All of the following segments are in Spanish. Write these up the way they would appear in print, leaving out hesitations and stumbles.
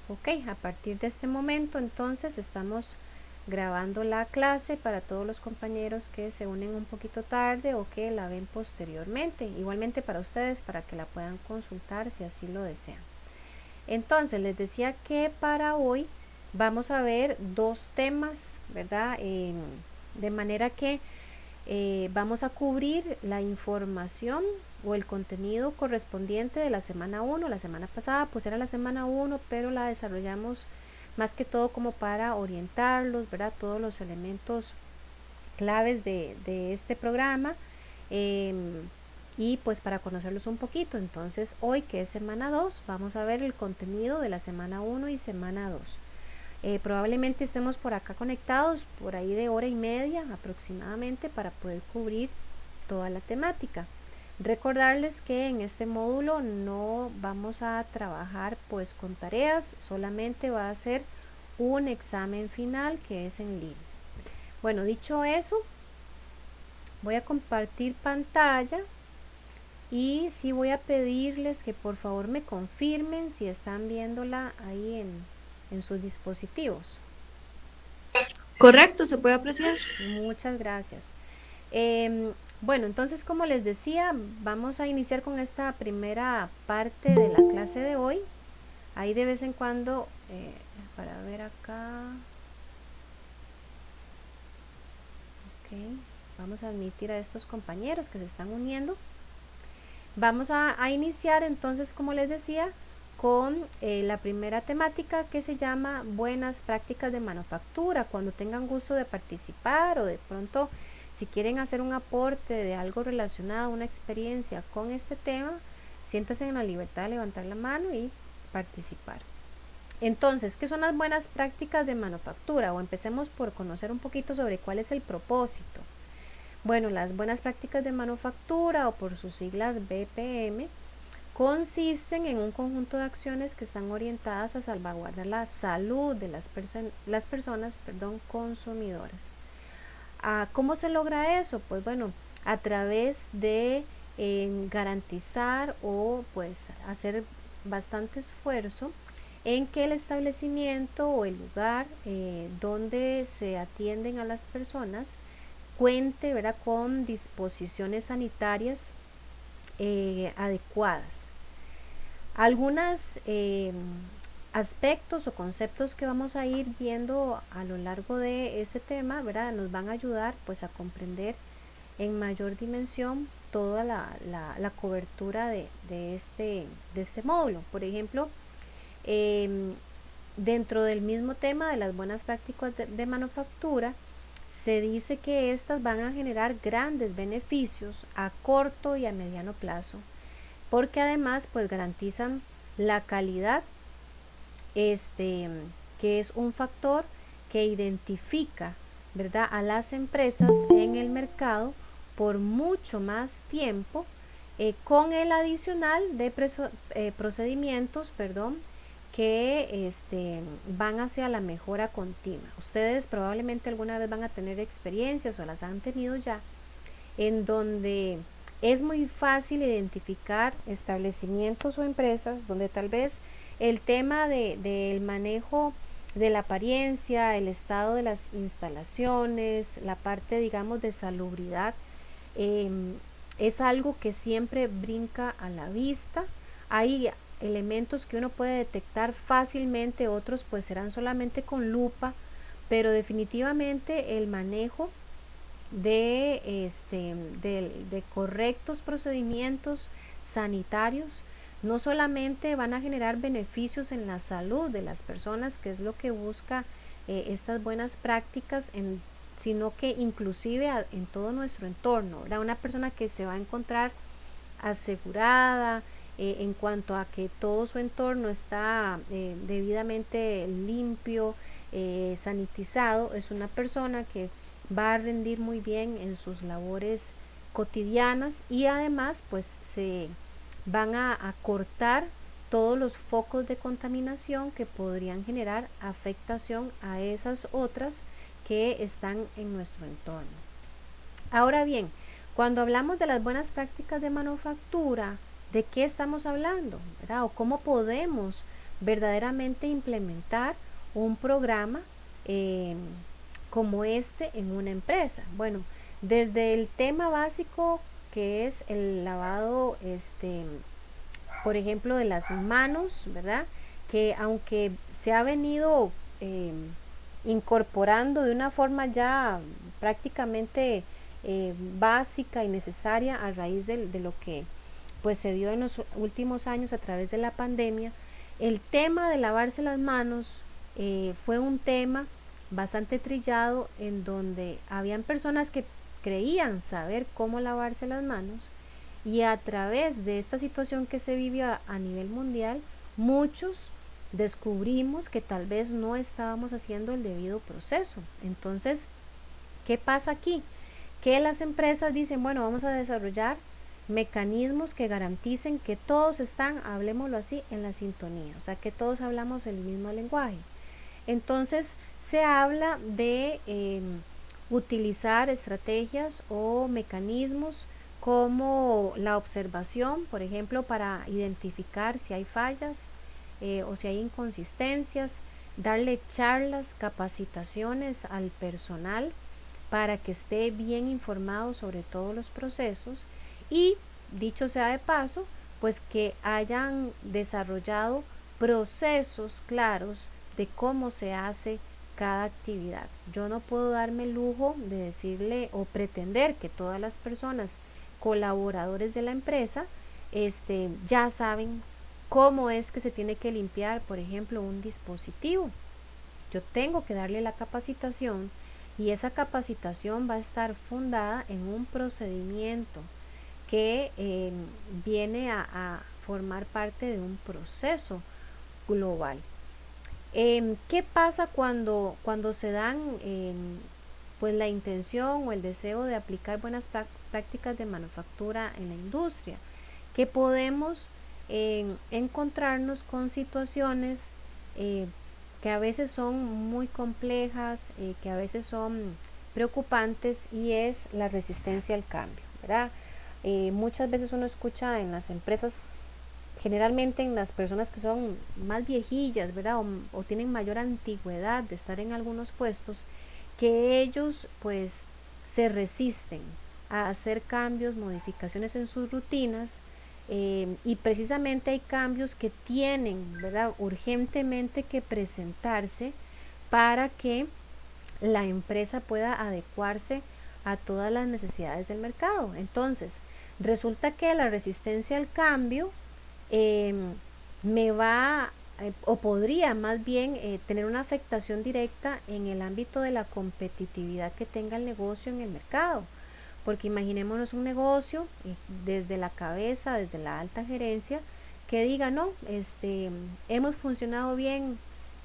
Ok, a partir de este momento entonces estamos grabando la clase para todos los compañeros que se unen un poquito tarde o que la ven posteriormente, igualmente para ustedes para que la puedan consultar si así lo desean. Entonces les decía que para hoy vamos a ver dos temas, ¿verdad? De manera que vamos a cubrir la información o el contenido correspondiente de la semana 1. La semana pasada pues era la semana 1, pero la desarrollamos más que todo como para orientarlos, ¿verdad? Todos los elementos claves de este programa, eh, y pues para conocerlos un poquito. Entonces hoy, que es semana 2, vamos a ver el contenido de la semana 1 y semana 2. Probablemente estemos por acá conectados por ahí de hora y media aproximadamente para poder cubrir toda la temática. Recordarles que en este módulo no vamos a trabajar pues con tareas, solamente va a ser un examen final que es en línea. Bueno, dicho eso, voy a compartir pantalla y sí voy a pedirles que por favor me confirmen si están viéndola ahí en sus dispositivos. Correcto, se puede apreciar. Muchas gracias. Bueno, entonces como les decía, vamos a iniciar con esta primera parte de la clase de hoy. Ahí de vez en cuando, para ver acá, ok, vamos a admitir a estos compañeros que se están uniendo. Vamos a iniciar entonces, como les decía, con la primera temática, que se llama buenas prácticas de manufactura. Cuando tengan gusto de participar o de pronto si quieren hacer un aporte de algo relacionado, una experiencia con este tema, siéntanse en la libertad de levantar la mano y participar. Entonces, ¿qué son las buenas prácticas de manufactura? O empecemos por conocer un poquito sobre cuál es el propósito. Bueno, las buenas prácticas de manufactura, o por sus siglas BPM, consisten en un conjunto de acciones que están orientadas a salvaguardar la salud de las personas consumidoras. ¿Cómo se logra eso? Pues bueno, a través de garantizar o pues hacer bastante esfuerzo en que el establecimiento o el lugar donde se atienden a las personas cuente, ¿verdad?, con disposiciones sanitarias adecuadas. Algunos aspectos o conceptos que vamos a ir viendo a lo largo de este tema, ¿verdad?, nos van a ayudar pues a comprender en mayor dimensión toda la cobertura de este módulo. Por ejemplo, dentro del mismo tema de las buenas prácticas de manufactura, se dice que estas van a generar grandes beneficios a corto y a mediano plazo, porque además pues garantizan la calidad, que es un factor que identifica, ¿verdad?, a las empresas en el mercado por mucho más tiempo, con el adicional de procedimientos, que van hacia la mejora continua. Ustedes probablemente alguna vez van a tener experiencias o las han tenido ya, en donde es muy fácil identificar establecimientos o empresas donde tal vez el tema del manejo de la apariencia, el estado de las instalaciones, la parte, digamos, de salubridad, eh, es algo que siempre brinca a la vista. Hay elementos que uno puede detectar fácilmente, otros pues serán solamente con lupa, pero definitivamente el manejo de correctos procedimientos sanitarios no solamente van a generar beneficios en la salud de las personas, que es lo que busca estas buenas prácticas, sino que inclusive en todo nuestro entorno, ¿verdad? Una persona que se va a encontrar asegurada en cuanto a que todo su entorno está debidamente limpio, sanitizado, es una persona que va a rendir muy bien en sus labores cotidianas, y además pues se van a cortar todos los focos de contaminación que podrían generar afectación a esas otras que están en nuestro entorno. Ahora bien, cuando hablamos de las buenas prácticas de manufactura, ¿de qué estamos hablando?, ¿verdad? ¿O cómo podemos verdaderamente implementar un programa como este en una empresa? Bueno, desde el tema básico que es el lavado, por ejemplo, de las manos, ¿verdad? Que aunque se ha venido incorporando de una forma ya prácticamente básica y necesaria a raíz de lo que pues se dio en los últimos años a través de la pandemia, el tema de lavarse las manos fue un tema bastante trillado, en donde habían personas que creían saber cómo lavarse las manos, y a través de esta situación que se vivió a nivel mundial, muchos descubrimos que tal vez no estábamos haciendo el debido proceso. Entonces, ¿qué pasa aquí? Que las empresas dicen, bueno, vamos a desarrollar mecanismos que garanticen que todos están, hablemoslo así, en la sintonía, o sea, que todos hablamos el mismo lenguaje. Entonces se habla de utilizar estrategias o mecanismos como la observación, por ejemplo, para identificar si hay fallas o si hay inconsistencias, darle charlas, capacitaciones al personal para que esté bien informado sobre todos los procesos, y dicho sea de paso, pues que hayan desarrollado procesos claros de cómo se hace cada actividad. Yo no puedo darme el lujo de decirle o pretender que todas las personas colaboradores de la empresa ya saben cómo es que se tiene que limpiar, por ejemplo, un dispositivo. Yo tengo que darle la capacitación, y esa capacitación va a estar fundada en un procedimiento que viene a formar parte de un proceso global. ¿Qué pasa cuando se dan pues la intención o el deseo de aplicar buenas prácticas de manufactura en la industria? Que podemos encontrarnos con situaciones que a veces son muy complejas, que a veces son preocupantes, y es la resistencia al cambio, ¿verdad? Muchas veces uno escucha en las empresas, generalmente en las personas que son más viejillas, ¿verdad? O tienen mayor antigüedad de estar en algunos puestos, que ellos pues se resisten a hacer cambios, modificaciones en sus rutinas, y precisamente hay cambios que tienen, ¿verdad?, urgentemente que presentarse para que la empresa pueda adecuarse a todas las necesidades del mercado. Entonces, resulta que la resistencia al cambio me va o podría más bien tener una afectación directa en el ámbito de la competitividad que tenga el negocio en el mercado. Porque imaginémonos un negocio desde la cabeza, desde la alta gerencia, que diga, no, hemos funcionado bien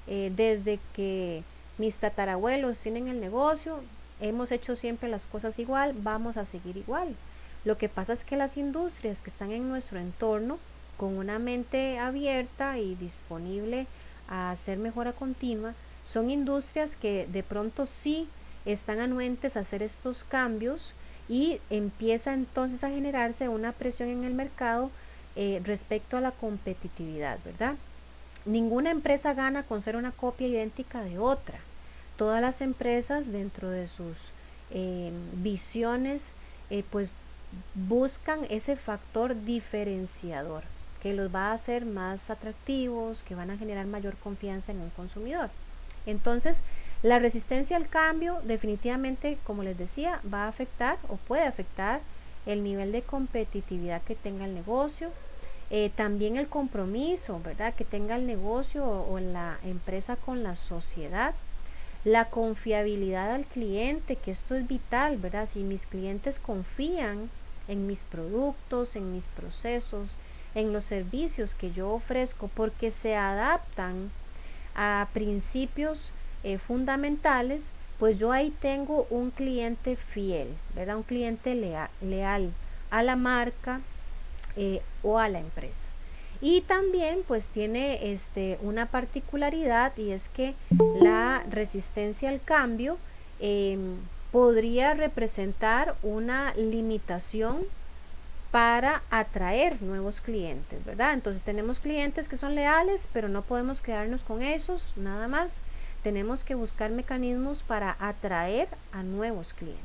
desde que mis tatarabuelos tienen el negocio, hemos hecho siempre las cosas igual, vamos a seguir igual. Lo que pasa es que las industrias que están en nuestro entorno, con una mente abierta y disponible a hacer mejora continua, son industrias que de pronto sí están anuentes a hacer estos cambios, y empieza entonces a generarse una presión en el mercado respecto a la competitividad, ¿verdad? Ninguna empresa gana con ser una copia idéntica de otra. Todas las empresas, dentro de sus visiones, pues buscan ese factor diferenciador que los va a hacer más atractivos, que van a generar mayor confianza en un consumidor. Entonces, la resistencia al cambio definitivamente, como les decía, va a afectar o puede afectar el nivel de competitividad que tenga el negocio, también el compromiso, ¿verdad?, que tenga el negocio o la empresa con la sociedad, la confiabilidad al cliente, que esto es vital, ¿verdad? Si mis clientes confían en mis productos, en mis procesos, en los servicios que yo ofrezco, porque se adaptan a principios fundamentales, pues yo ahí tengo un cliente fiel, ¿verdad? Un cliente leal a la marca o a la empresa. Y también pues tiene una particularidad, y es que la resistencia al cambio podría representar una limitación para atraer nuevos clientes, ¿verdad? Entonces tenemos clientes que son leales, pero no podemos quedarnos con esos, nada más. Tenemos que buscar mecanismos para atraer a nuevos clientes.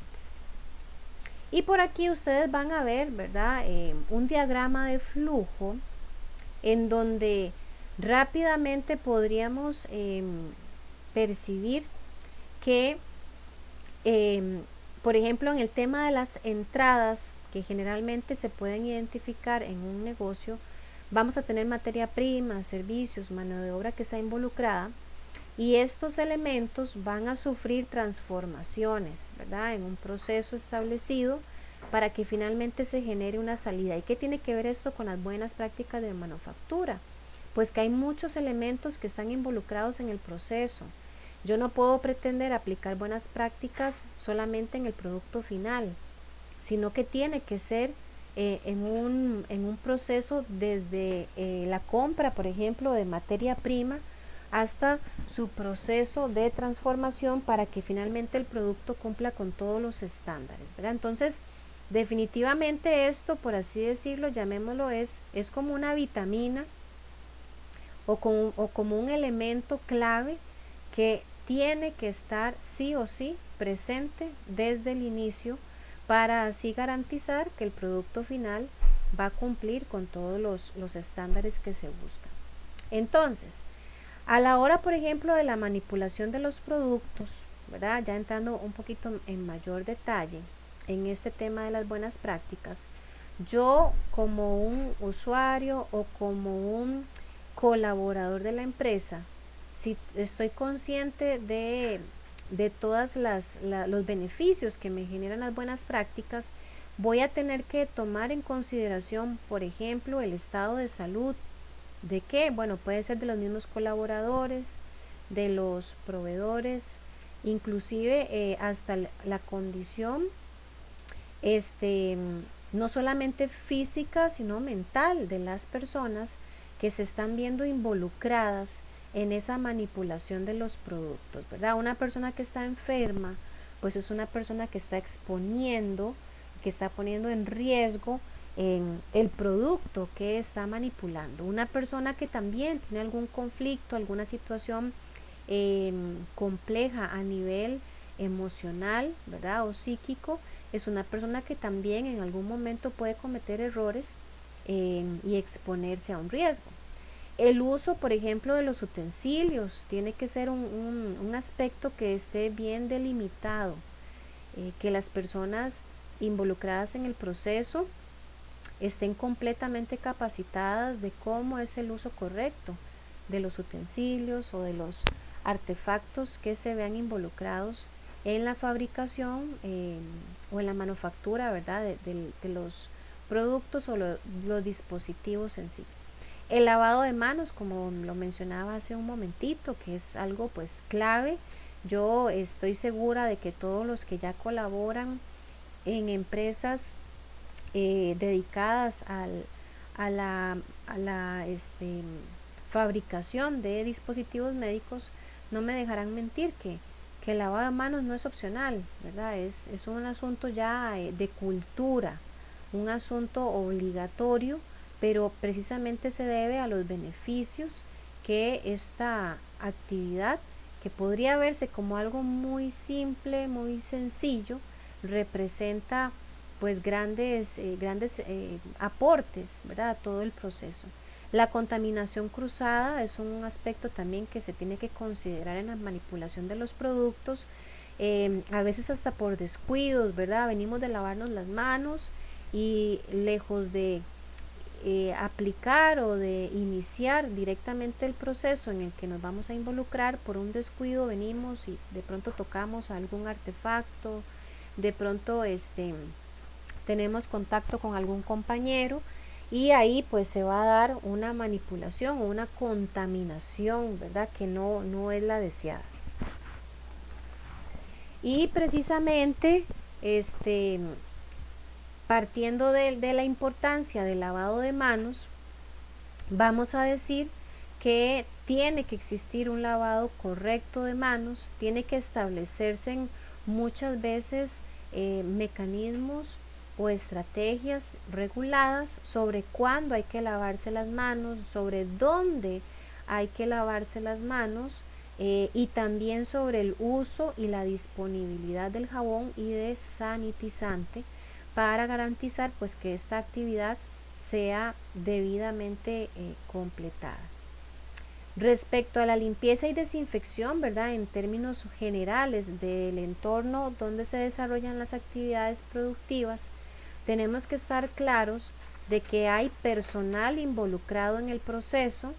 Y por aquí ustedes van a ver, ¿verdad? Un diagrama de flujo en donde rápidamente podríamos percibir que, por ejemplo, en el tema de las entradas, que generalmente se pueden identificar en un negocio, vamos a tener materia prima, servicios, mano de obra que está involucrada, y estos elementos van a sufrir transformaciones, ¿verdad? En un proceso establecido para que finalmente se genere una salida. ¿Y qué tiene que ver esto con las buenas prácticas de manufactura? Pues que hay muchos elementos que están involucrados en el proceso. Yo no puedo pretender aplicar buenas prácticas solamente en el producto final, sino que tiene que ser en un proceso desde la compra, por ejemplo, de materia prima, hasta su proceso de transformación para que finalmente el producto cumpla con todos los estándares, ¿verdad? Entonces, definitivamente esto, por así decirlo, llamémoslo, es como una vitamina o como un elemento clave que tiene que estar sí o sí presente desde el inicio para así garantizar que el producto final va a cumplir con todos los estándares que se buscan. Entonces, a la hora, por ejemplo, de la manipulación de los productos, ¿verdad? Ya entrando un poquito en mayor detalle en este tema de las buenas prácticas, yo como un usuario o como un colaborador de la empresa, si estoy consciente de todos los beneficios que me generan las buenas prácticas, voy a tener que tomar en consideración, por ejemplo, el estado de salud. ¿De qué? Bueno, puede ser de los mismos colaboradores, de los proveedores, inclusive hasta la condición, no solamente física, sino mental de las personas que se están viendo involucradas en esa manipulación de los productos, ¿verdad? Una persona que está enferma, pues es una persona que está exponiendo, que está poniendo en riesgo en el producto que está manipulando. Una persona que también tiene algún conflicto, alguna situación compleja a nivel emocional, ¿verdad? O psíquico, es una persona que también en algún momento puede cometer errores y exponerse a un riesgo. El uso, por ejemplo, de los utensilios tiene que ser un aspecto que esté bien delimitado, que las personas involucradas en el proceso estén completamente capacitadas de cómo es el uso correcto de los utensilios o de los artefactos que se vean involucrados en la fabricación o en la manufactura, ¿verdad? De los productos o los dispositivos en sí. El lavado de manos, como lo mencionaba hace un momentito, que es algo pues clave. Yo estoy segura de que todos los que ya colaboran en empresas dedicadas a la fabricación de dispositivos médicos no me dejarán mentir que el lavado de manos no es opcional, ¿verdad? Es un asunto ya de cultura, un asunto obligatorio, pero precisamente se debe a los beneficios que esta actividad, que podría verse como algo muy simple, muy sencillo, representa pues grandes aportes, ¿verdad? A todo el proceso. La contaminación cruzada es un aspecto también que se tiene que considerar en la manipulación de los productos, a veces hasta por descuidos, ¿verdad? Venimos de lavarnos las manos y lejos de aplicar o de iniciar directamente el proceso en el que nos vamos a involucrar, por un descuido venimos y de pronto tocamos algún artefacto, de pronto tenemos contacto con algún compañero y ahí pues se va a dar una manipulación o una contaminación, ¿verdad? Que no es la deseada. Y precisamente partiendo de la importancia del lavado de manos, vamos a decir que tiene que existir un lavado correcto de manos, tiene que establecerse muchas veces mecanismos o estrategias reguladas sobre cuándo hay que lavarse las manos, sobre dónde hay que lavarse las manos, y también sobre el uso y la disponibilidad del jabón y de sanitizante para garantizar pues que esta actividad sea debidamente completada. Respecto a la limpieza y desinfección, ¿verdad? En términos generales del entorno donde se desarrollan las actividades productivas, tenemos que estar claros de que hay personal involucrado en el proceso,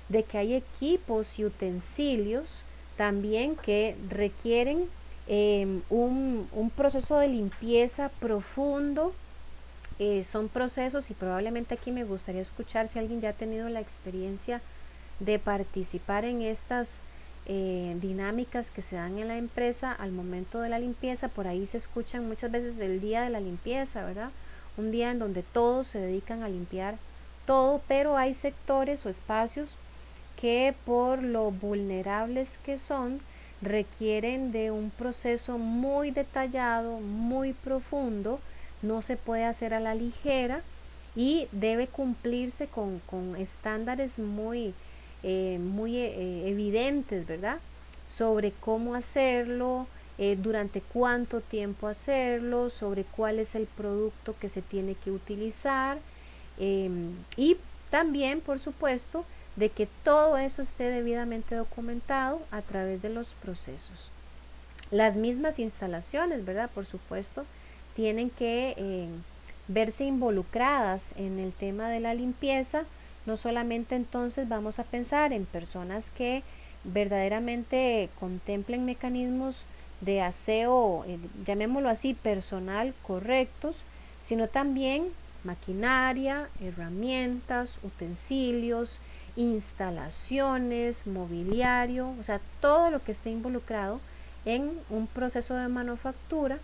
de que hay equipos y utensilios también que requieren un proceso de limpieza profundo. Son procesos, y probablemente aquí me gustaría escuchar si alguien ya ha tenido la experiencia de participar en estas dinámicas que se dan en la empresa al momento de la limpieza. Por ahí se escuchan muchas veces el día de la limpieza, ¿verdad? Un día en donde todos se dedican a limpiar todo, pero hay sectores o espacios que por lo vulnerables que son, requieren de un proceso muy detallado, muy profundo, no se puede hacer a la ligera y debe cumplirse con estándares muy evidentes, ¿verdad? Sobre cómo hacerlo, durante cuánto tiempo hacerlo, sobre cuál es el producto que se tiene que utilizar, y también, por supuesto, de que todo eso esté debidamente documentado a través de los procesos. Las mismas instalaciones, ¿verdad? Por supuesto, tienen que verse involucradas en el tema de la limpieza. No solamente entonces vamos a pensar en personas que verdaderamente contemplen mecanismos de aseo, llamémoslo así, personal correctos, sino también maquinaria, herramientas, utensilios, instalaciones, mobiliario, o sea, todo lo que esté involucrado en un proceso de manufactura,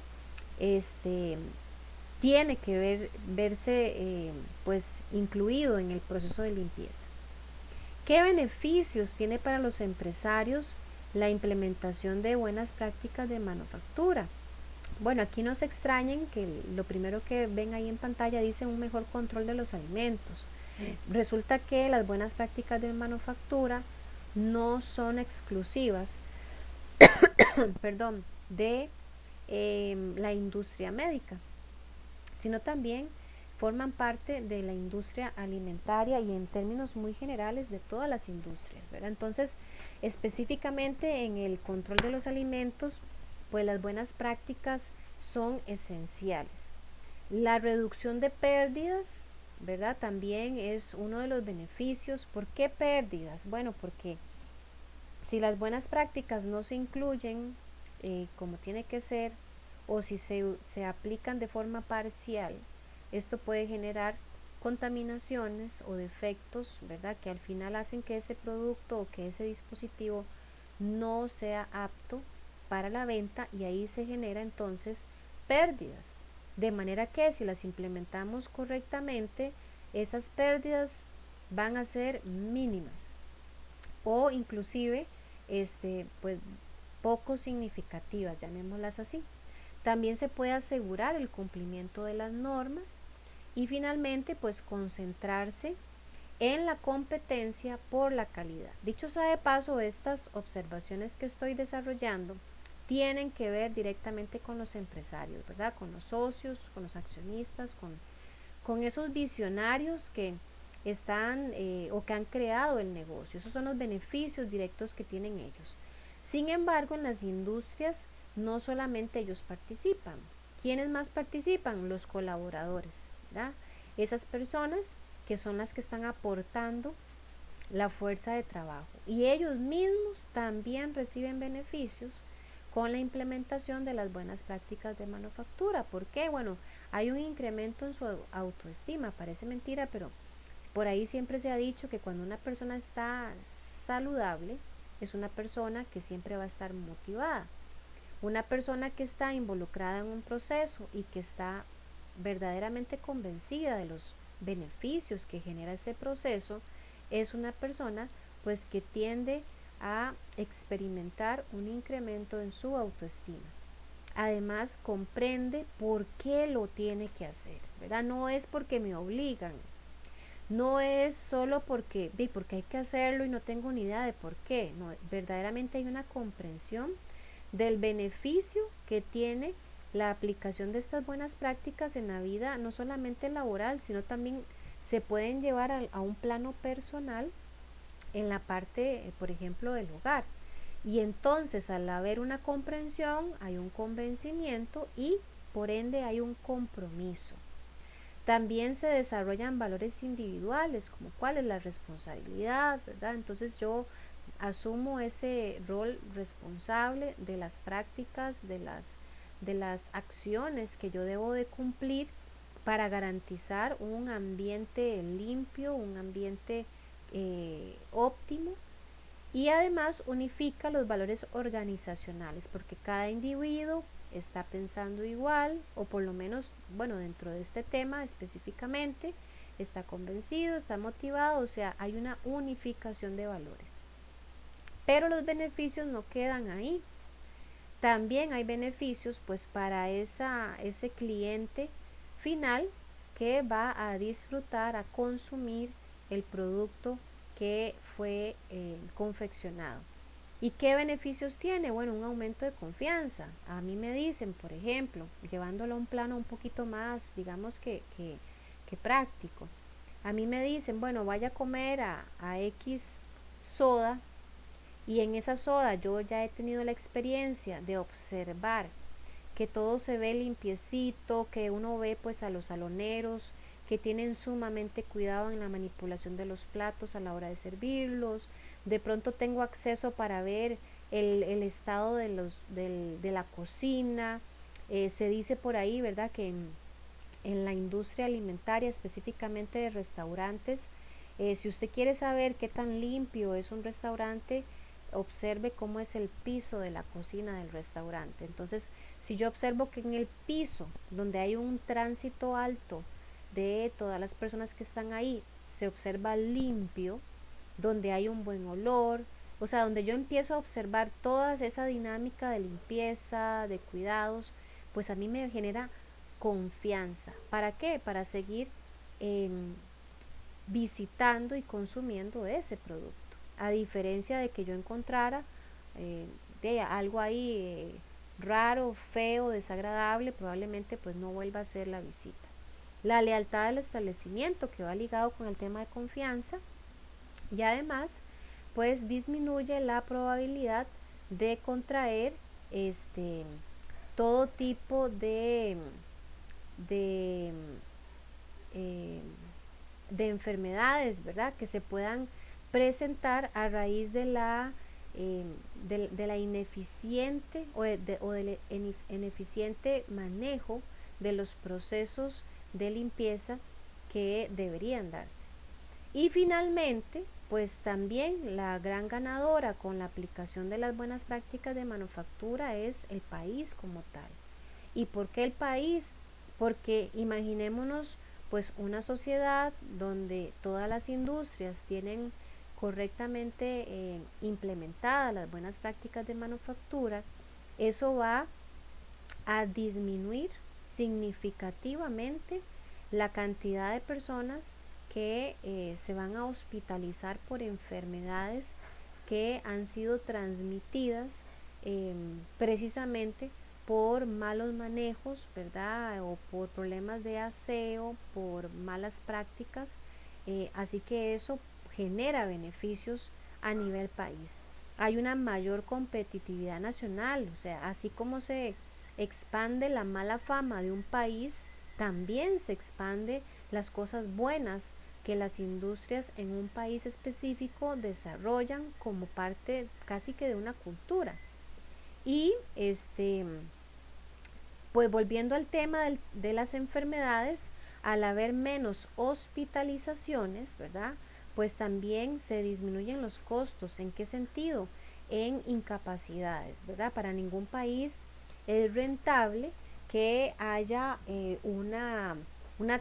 tiene que verse pues incluido en el proceso de limpieza. ¿Qué beneficios tiene para los empresarios la implementación de buenas prácticas de manufactura? Bueno, aquí no se extrañen que lo primero que ven ahí en pantalla dice un mejor control de los alimentos. Resulta que las buenas prácticas de manufactura no son exclusivas, perdón, de la industria médica, sino también forman parte de la industria alimentaria y en términos muy generales de todas las industrias, ¿verdad? Entonces, específicamente en el control de los alimentos, pues las buenas prácticas son esenciales. La reducción de pérdidas, ¿verdad? También es uno de los beneficios. ¿Por qué pérdidas? Bueno, porque si las buenas prácticas no se incluyen como tiene que ser, o si se aplican de forma parcial, esto puede generar contaminaciones o defectos, ¿verdad? Que al final hacen que ese producto o que ese dispositivo no sea apto para la venta, y ahí se genera entonces pérdidas. De manera que si las implementamos correctamente, esas pérdidas van a ser mínimas o inclusive pues poco significativas, llamémoslas así. También se puede asegurar el cumplimiento de las normas y finalmente pues concentrarse en la competencia por la calidad. Dicho sea de paso, estas observaciones que estoy desarrollando tienen que ver directamente con los empresarios, ¿verdad? Con los socios, con los accionistas, con esos visionarios que están o que han creado el negocio. Esos son los beneficios directos que tienen ellos. Sin embargo, en las industrias no solamente ellos participan. ¿Quiénes más participan? Los colaboradores, ¿verdad? Esas personas que son las que están aportando la fuerza de trabajo, y ellos mismos también reciben beneficios con la implementación de las buenas prácticas de manufactura. ¿Por qué? Bueno, hay un incremento en su autoestima. Parece mentira, pero por ahí siempre se ha dicho que cuando una persona está saludable, es una persona que siempre va a estar motivada. Una persona que está involucrada en un proceso y que está verdaderamente convencida de los beneficios que genera ese proceso, es una persona pues que tiende a experimentar un incremento en su autoestima. además comprende por qué lo tiene que hacer, ¿verdad? No es porque me obligan, no es solo porque hay que hacerlo y no tengo ni idea de por qué, no, verdaderamente hay una comprensión del beneficio que tiene la aplicación de estas buenas prácticas en la vida, no solamente laboral, sino también se pueden llevar a un plano personal en la parte, por ejemplo, del hogar. Y entonces al haber una comprensión, hay un convencimiento y por ende hay un compromiso. También se desarrollan valores individuales, como cuál es la responsabilidad, ¿verdad? Entonces yo asumo ese rol responsable de las prácticas, de las acciones que yo debo de cumplir para garantizar un ambiente limpio, un ambiente óptimo, y además unifica los valores organizacionales porque cada individuo está pensando igual, o por lo menos, bueno, dentro de este tema específicamente, está convencido, está motivado, o sea, hay una unificación de valores. Pero los beneficios no quedan ahí. También hay beneficios pues para ese cliente final que va a disfrutar, a consumir el producto que fue confeccionado. ¿Y qué beneficios tiene? Bueno, un aumento de confianza. A mí me dicen, por ejemplo, llevándolo a un plano un poquito más, digamos que práctico. A mí me dicen, bueno, vaya a comer a X soda, y en esa soda yo ya he tenido la experiencia de observar que todo se ve limpiecito, que uno ve pues a los saloneros que tienen sumamente cuidado en la manipulación de los platos a la hora de servirlos. De pronto tengo acceso para ver el estado de la cocina. Se dice por ahí, ¿verdad?, que en la industria alimentaria, específicamente de restaurantes, si usted quiere saber qué tan limpio es un restaurante, observe cómo es el piso de la cocina del restaurante. Entonces, si yo observo que en el piso, donde hay un tránsito alto de todas las personas que están ahí, se observa limpio, donde hay un buen olor, o sea, donde yo empiezo a observar toda esa dinámica de limpieza, de cuidados, pues a mí me genera confianza. ¿Para qué? Para seguir eh, visitando y consumiendo ese producto. A diferencia de que yo encontrara de algo ahí raro, feo, desagradable, probablemente pues no vuelva a hacer la visita. La lealtad del establecimiento, que va ligado con el tema de confianza, y además pues disminuye la probabilidad de contraer todo tipo de, eh, de enfermedades, ¿verdad?, que se puedan presentar a raíz de la ineficiente del ineficiente manejo de los procesos de limpieza que deberían darse. Y finalmente, pues también la gran ganadora con la aplicación de las buenas prácticas de manufactura es el país como tal. ¿Y por qué el país? Porque imaginémonos pues una sociedad donde todas las industrias tienen correctamente implementadas las buenas prácticas de manufactura. Eso va a disminuir significativamente la cantidad de personas que se van a hospitalizar por enfermedades que han sido transmitidas precisamente por malos manejos, ¿verdad?, o por problemas de aseo, por malas prácticas. Así que eso genera beneficios a nivel país. Hay una mayor competitividad nacional, o sea, así como se expande la mala fama de un país, también se expande las cosas buenas que las industrias en un país específico desarrollan como parte casi que de una cultura. Y pues volviendo al tema de las enfermedades, al haber menos hospitalizaciones, ¿verdad?, pues también se disminuyen los costos. ¿En qué sentido? En incapacidades, ¿verdad? Para ningún país es rentable que haya una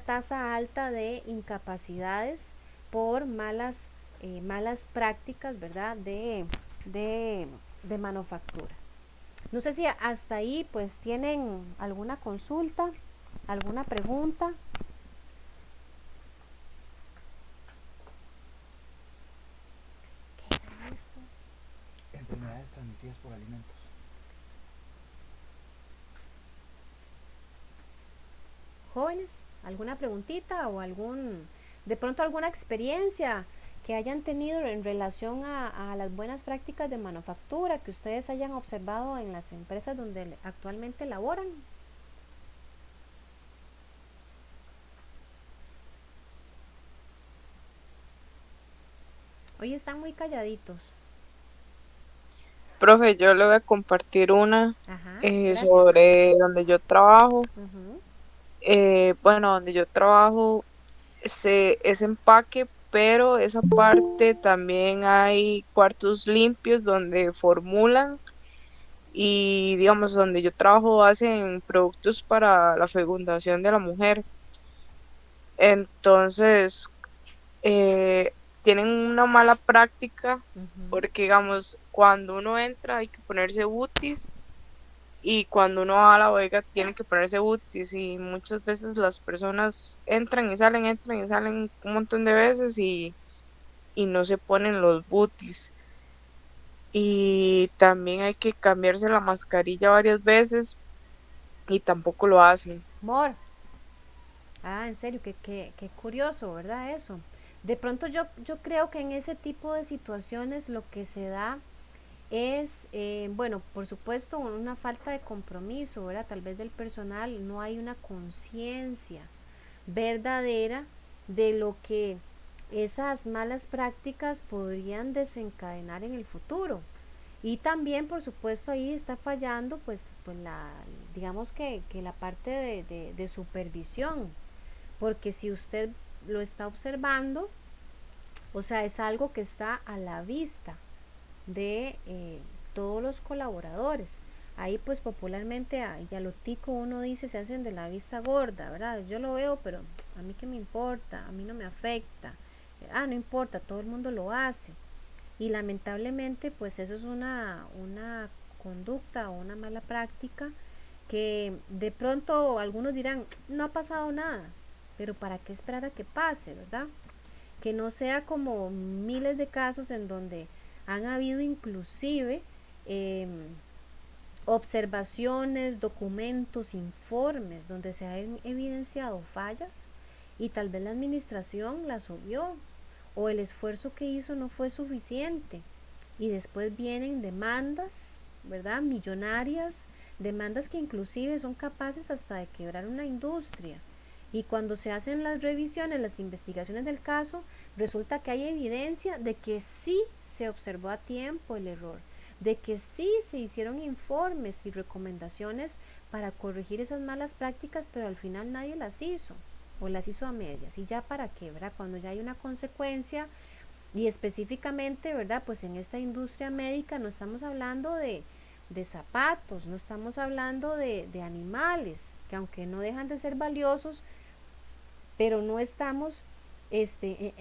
tasa alta de incapacidades por malas prácticas, ¿verdad?, de manufactura. No sé si hasta ahí pues tienen alguna consulta, alguna pregunta. ¿Qué será esto? Enfermedades transmitidas por alimentos. Jóvenes, ¿alguna preguntita o de pronto alguna experiencia que hayan tenido en relación a las buenas prácticas de manufactura que ustedes hayan observado en las empresas donde actualmente laboran? Hoy están muy calladitos. Profe, yo le voy a compartir una Ajá, gracias. sobre donde yo trabajo. Ujú, Bueno, donde yo trabajo es empaque, pero esa parte también hay cuartos limpios donde formulan y, digamos, donde yo trabajo hacen productos para la fecundación de la mujer. Entonces, tienen una mala práctica ujú. porque, digamos, cuando uno entra hay que ponerse butis y cuando uno va a la bodega tiene que ponerse butis y muchas veces las personas entran y salen un montón de veces y no se ponen los butis. Y también hay que cambiarse la mascarilla varias veces y tampoco lo hacen. Mor, en serio, qué curioso, ¿verdad? Eso. De pronto yo creo que en ese tipo de situaciones lo que se da es, bueno, por supuesto, una falta de compromiso, ¿verdad? Tal vez del personal no hay una conciencia verdadera de lo que esas malas prácticas podrían desencadenar en el futuro. Y también, por supuesto, ahí está fallando, pues digamos que la parte de supervisión, porque si usted lo está observando, o sea, es algo que está a la vista de todos los colaboradores. Ahí pues popularmente y a lo tico uno dice se hacen de la vista gorda, ¿verdad? Yo lo veo, pero a mí qué me importa, a mí no me afecta. No importa, todo el mundo lo hace. Y lamentablemente pues eso es una conducta o una mala práctica que de pronto algunos dirán, no ha pasado nada, pero ¿para qué esperar a que pase, verdad? Que no sea como miles de casos en donde han habido inclusive eh, observaciones, documentos, informes donde se han evidenciado fallas y tal vez la administración las obvió o el esfuerzo que hizo no fue suficiente y después vienen demandas, ¿verdad? Millonarias, demandas que inclusive son capaces hasta de quebrar una industria. Y cuando se hacen las revisiones, las investigaciones del caso, resulta que hay evidencia de que sí se observó a tiempo el error, de que sí se hicieron informes y recomendaciones para corregir esas malas prácticas, pero al final nadie las hizo o las hizo a medias. Y ya para qué, ¿verdad? Cuando ya hay una consecuencia y específicamente, ¿verdad? Pues en esta industria médica no estamos hablando de zapatos, no estamos hablando de animales, que aunque no dejan de ser valiosos, pero no estamos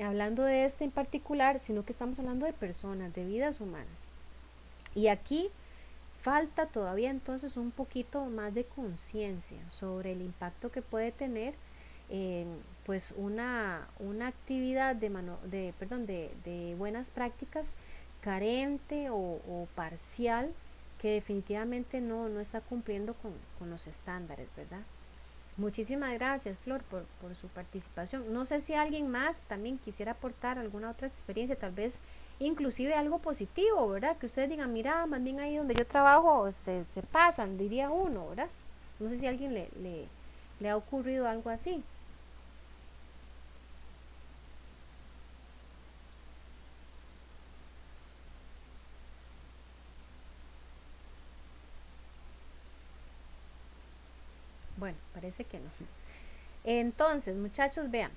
hablando de este en particular, sino que estamos hablando de personas, de vidas humanas. Y aquí falta todavía entonces un poquito más de conciencia sobre el impacto que puede tener pues una actividad de buenas prácticas carente o parcial que definitivamente no está cumpliendo con los estándares, ¿verdad? Muchísimas gracias, Flor, por su participación. No sé si alguien más también quisiera aportar alguna otra experiencia, tal vez inclusive algo positivo, ¿verdad? Que ustedes digan, mira, más bien ahí donde yo trabajo se pasan, diría uno, ¿verdad? No sé si a alguien le ha ocurrido algo así. Bueno, parece que no. Entonces, muchachos, vean,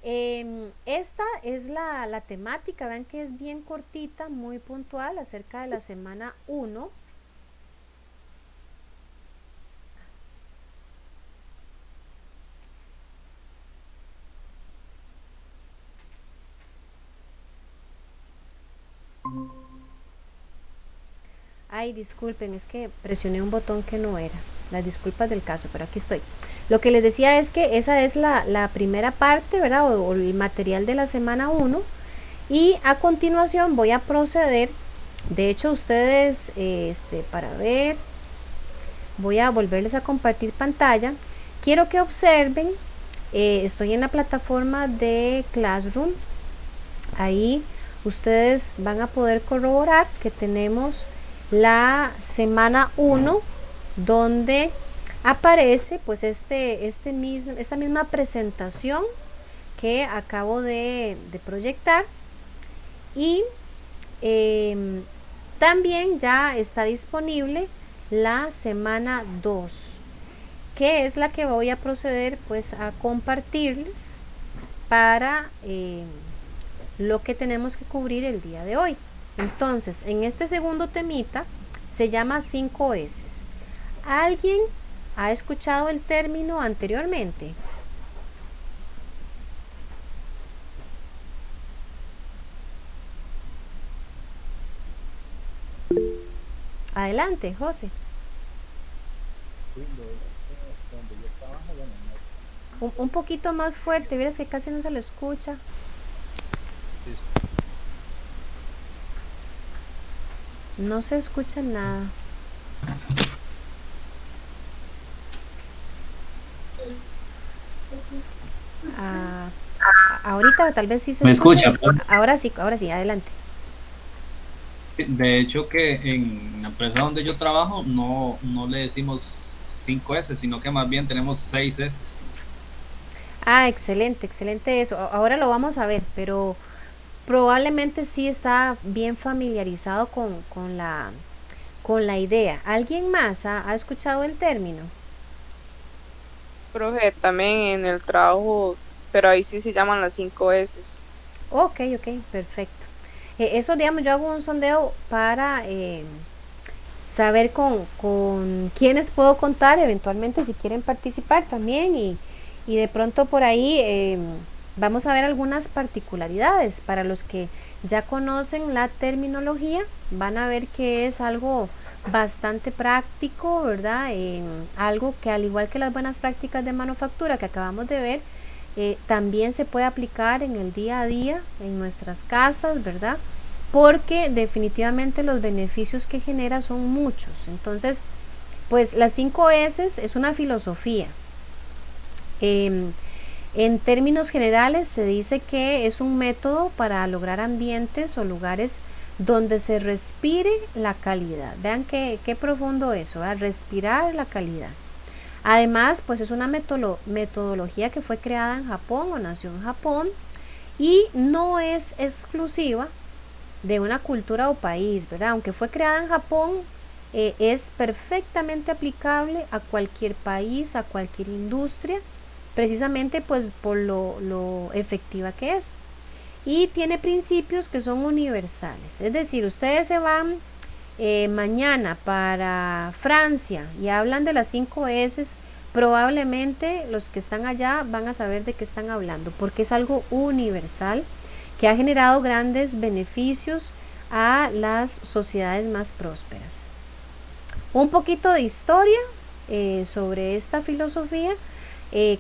esta es la temática, vean que es bien cortita, muy puntual, acerca de la semana uno. Ay, disculpen, es que presioné un botón que no era. Las disculpas del caso, pero aquí estoy. Lo que les decía es que esa es la primera parte, ¿verdad? O el material de la semana 1. Y a continuación voy a proceder. De hecho, ustedes, para ver, voy a volverles a compartir pantalla. Quiero que observen, estoy en la plataforma de Classroom. Ahí ustedes van a poder corroborar que tenemos la semana 1, donde aparece pues esta misma presentación que acabo de proyectar. Y también ya está disponible la semana 2, que es la que voy a proceder pues a compartirles para lo que tenemos que cubrir el día de hoy. Entonces, en este segundo temita se llama 5S. ¿Alguien ha escuchado el término anteriormente? Adelante, José. Donde yo trabajo, bueno, Un poquito más fuerte, verás que casi no se lo escucha. No se escucha nada. Ah, ahorita tal vez sí se ¿Me escucha. escucha? Ahora sí, adelante. De hecho que en la empresa donde yo trabajo no le decimos 5S, sino que más bien tenemos 6S. Ah, excelente, excelente eso. Ahora lo vamos a ver, pero probablemente sí está bien familiarizado con la idea. ¿Alguien más ha escuchado el término? Profe, también en el trabajo, pero ahí sí se llaman las 5 S. Ok, perfecto. Eso, digamos, yo hago un sondeo para saber con quiénes puedo contar, eventualmente si quieren participar también, y de pronto por ahí vamos a ver algunas particularidades. Para los que ya conocen la terminología, van a ver que es algo bastante práctico, ¿verdad? Algo que, al igual que las buenas prácticas de manufactura que acabamos de ver, también se puede aplicar en el día a día, en nuestras casas, ¿verdad? Porque definitivamente los beneficios que genera son muchos. Entonces, pues las 5S es una filosofía. En términos generales se dice que es un método para lograr ambientes o lugares donde se respire la calidad. Vean qué profundo eso, ¿verdad? Respirar la calidad. Además, pues es una metodología que fue creada en Japón o nació en Japón y no es exclusiva de una cultura o país, ¿verdad? Aunque fue creada en Japón, es perfectamente aplicable a cualquier país, a cualquier industria, precisamente pues por lo efectiva que es. Y tiene principios que son universales. Es decir, ustedes se van mañana para Francia y hablan de las 5S, probablemente los que están allá van a saber de qué están hablando, porque es algo universal que ha generado grandes beneficios a las sociedades más prósperas. Un poquito de historia sobre esta filosofía.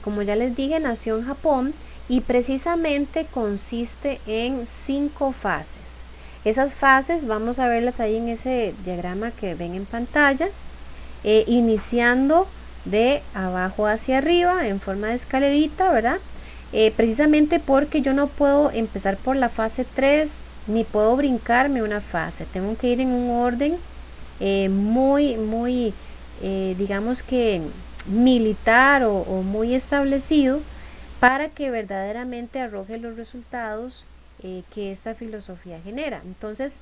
Como ya les dije, nació en Japón y precisamente consiste en 5 fases. Esas fases vamos a verlas ahí en ese diagrama que ven en pantalla, iniciando de abajo hacia arriba en forma de escalerita, ¿verdad? Precisamente porque yo no puedo empezar por la fase 3 ni puedo brincarme una fase, tengo que ir en un orden muy digamos que militar o muy establecido, para que verdaderamente arroje los resultados que esta filosofía genera. Entonces,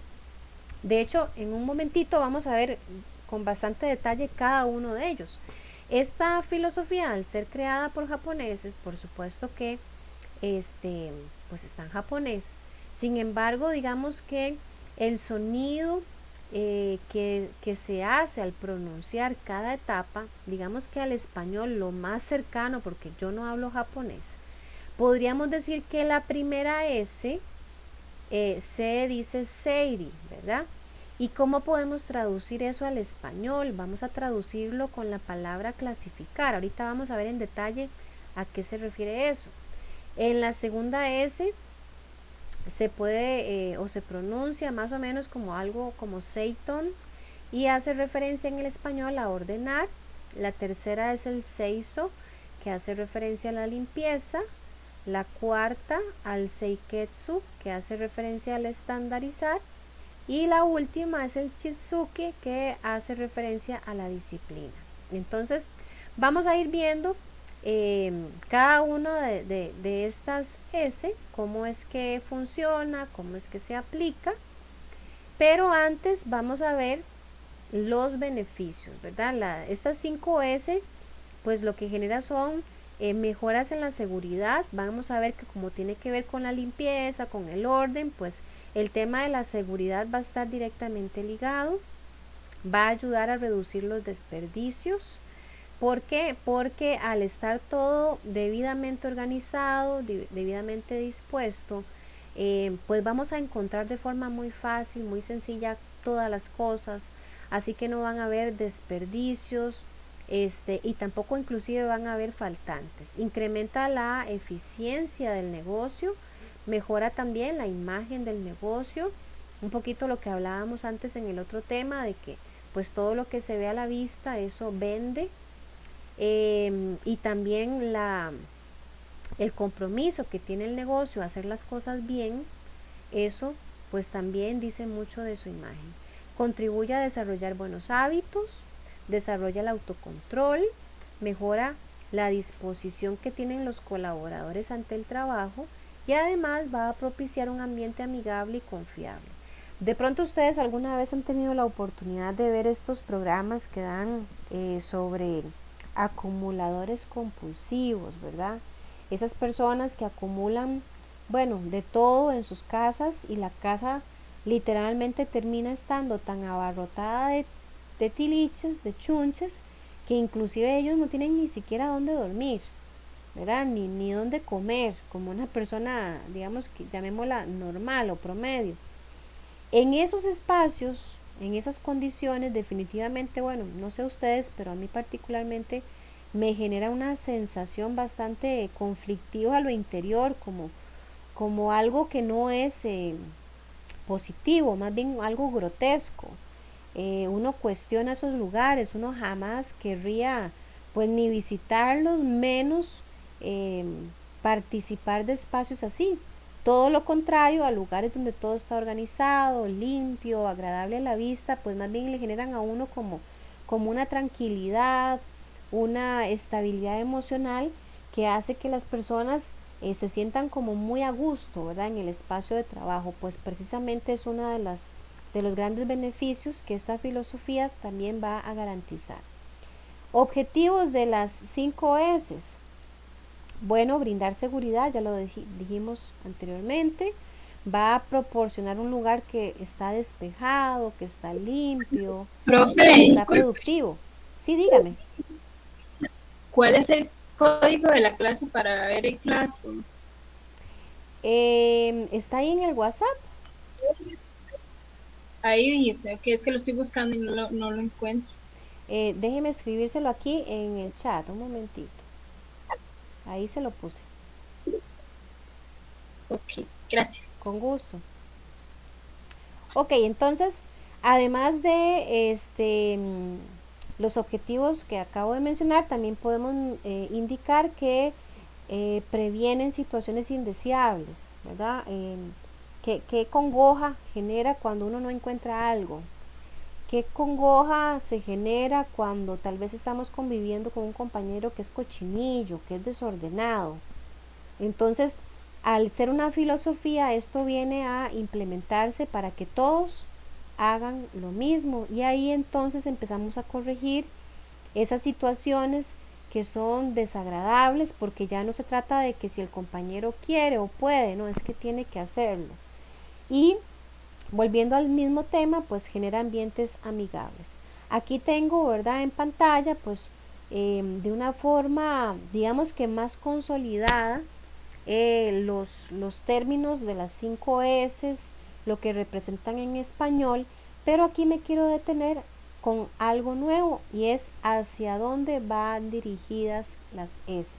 de hecho, en un momentito vamos a ver con bastante detalle cada uno de ellos. Esta filosofía, al ser creada por japoneses, por supuesto que pues está en japonés. Sin embargo, digamos que el sonido que se hace al pronunciar cada etapa, digamos que al español lo más cercano, porque yo no hablo japonés, podríamos decir que la primera S se dice seiri, ¿verdad? ¿Y cómo podemos traducir eso al español? Vamos a traducirlo con la palabra clasificar. Ahorita vamos a ver en detalle a qué se refiere eso. En la segunda S se puede o se pronuncia más o menos como algo como Seiton y hace referencia en el español a ordenar. La tercera es el Seiso, que hace referencia a la limpieza. La cuarta al Seiketsu, que hace referencia al estandarizar. Y la última es el Chitsuke, que hace referencia a la disciplina. Entonces vamos a ir viendo cada uno de estas S, cómo es que funciona, cómo es que se aplica. Pero antes vamos a ver los beneficios, ¿verdad? Estas 5 S, pues lo que genera son mejoras en la seguridad. Vamos a ver que como tiene que ver con la limpieza, con el orden, pues el tema de la seguridad va a estar directamente ligado. Va a ayudar a reducir los desperdicios. ¿Por qué? Porque al estar todo debidamente organizado, debidamente dispuesto, pues vamos a encontrar de forma muy fácil, muy sencilla todas las cosas, así que no van a haber desperdicios, y tampoco inclusive van a haber faltantes. Incrementa la eficiencia del negocio, mejora también la imagen del negocio, un poquito lo que hablábamos antes en el otro tema de que pues todo lo que se ve a la vista, eso vende. Y también el compromiso que tiene el negocio a hacer las cosas bien, eso pues también dice mucho de su imagen. Contribuye a desarrollar buenos hábitos, desarrolla el autocontrol, mejora la disposición que tienen los colaboradores ante el trabajo y además va a propiciar un ambiente amigable y confiable. De pronto ustedes alguna vez han tenido la oportunidad de ver estos programas que dan sobre acumuladores compulsivos, ¿verdad? Esas personas que acumulan, bueno, de todo en sus casas y la casa literalmente termina estando tan abarrotada de tiliches, de chunches, que inclusive ellos no tienen ni siquiera dónde dormir, ¿verdad? Ni dónde comer, como una persona, digamos, que llamémosla normal o promedio. En esos espacios, en esas condiciones, definitivamente, bueno, no sé ustedes, pero a mí particularmente me genera una sensación bastante conflictiva a lo interior, como algo que no es positivo, más bien algo grotesco. Uno cuestiona esos lugares, uno jamás querría pues ni visitarlos, menos participar de espacios así. Todo lo contrario, a lugares donde todo está organizado, limpio, agradable a la vista, pues más bien le generan a uno como una tranquilidad, una estabilidad emocional que hace que las personas se sientan como muy a gusto, ¿verdad? En el espacio de trabajo, pues precisamente es una de los grandes beneficios que esta filosofía también va a garantizar. Objetivos de las 5 S. Bueno, brindar seguridad, ya lo dijimos anteriormente. Va a proporcionar un lugar que está despejado, que está limpio, Profe, que está disculpe, productivo. Sí, dígame. ¿cuál es el código de la clase para ver el Classroom? Está ahí en el WhatsApp. Ahí dice, que es que lo estoy buscando y no lo encuentro. Déjeme escribírselo aquí en el chat, un momentito. Ahí se lo puse. Ok, gracias. Con gusto. Ok, entonces, además de los objetivos que acabo de mencionar, también podemos indicar que previenen situaciones indeseables, ¿verdad? ¿Qué congoja genera cuando uno no encuentra algo? ¿Qué congoja se genera cuando tal vez estamos conviviendo con un compañero que es cochinillo, que es desordenado? Entonces, al ser una filosofía, esto viene a implementarse para que todos hagan lo mismo y ahí entonces empezamos a corregir esas situaciones que son desagradables, porque ya no se trata de que si el compañero quiere o puede, no, es que tiene que hacerlo. Y volviendo al mismo tema, pues genera ambientes amigables. Aquí tengo, ¿verdad?, en pantalla, pues de una forma, digamos que más consolidada, los términos de las 5 S, lo que representan en español, Pero aquí me quiero detener con algo nuevo y es hacia dónde van dirigidas las S.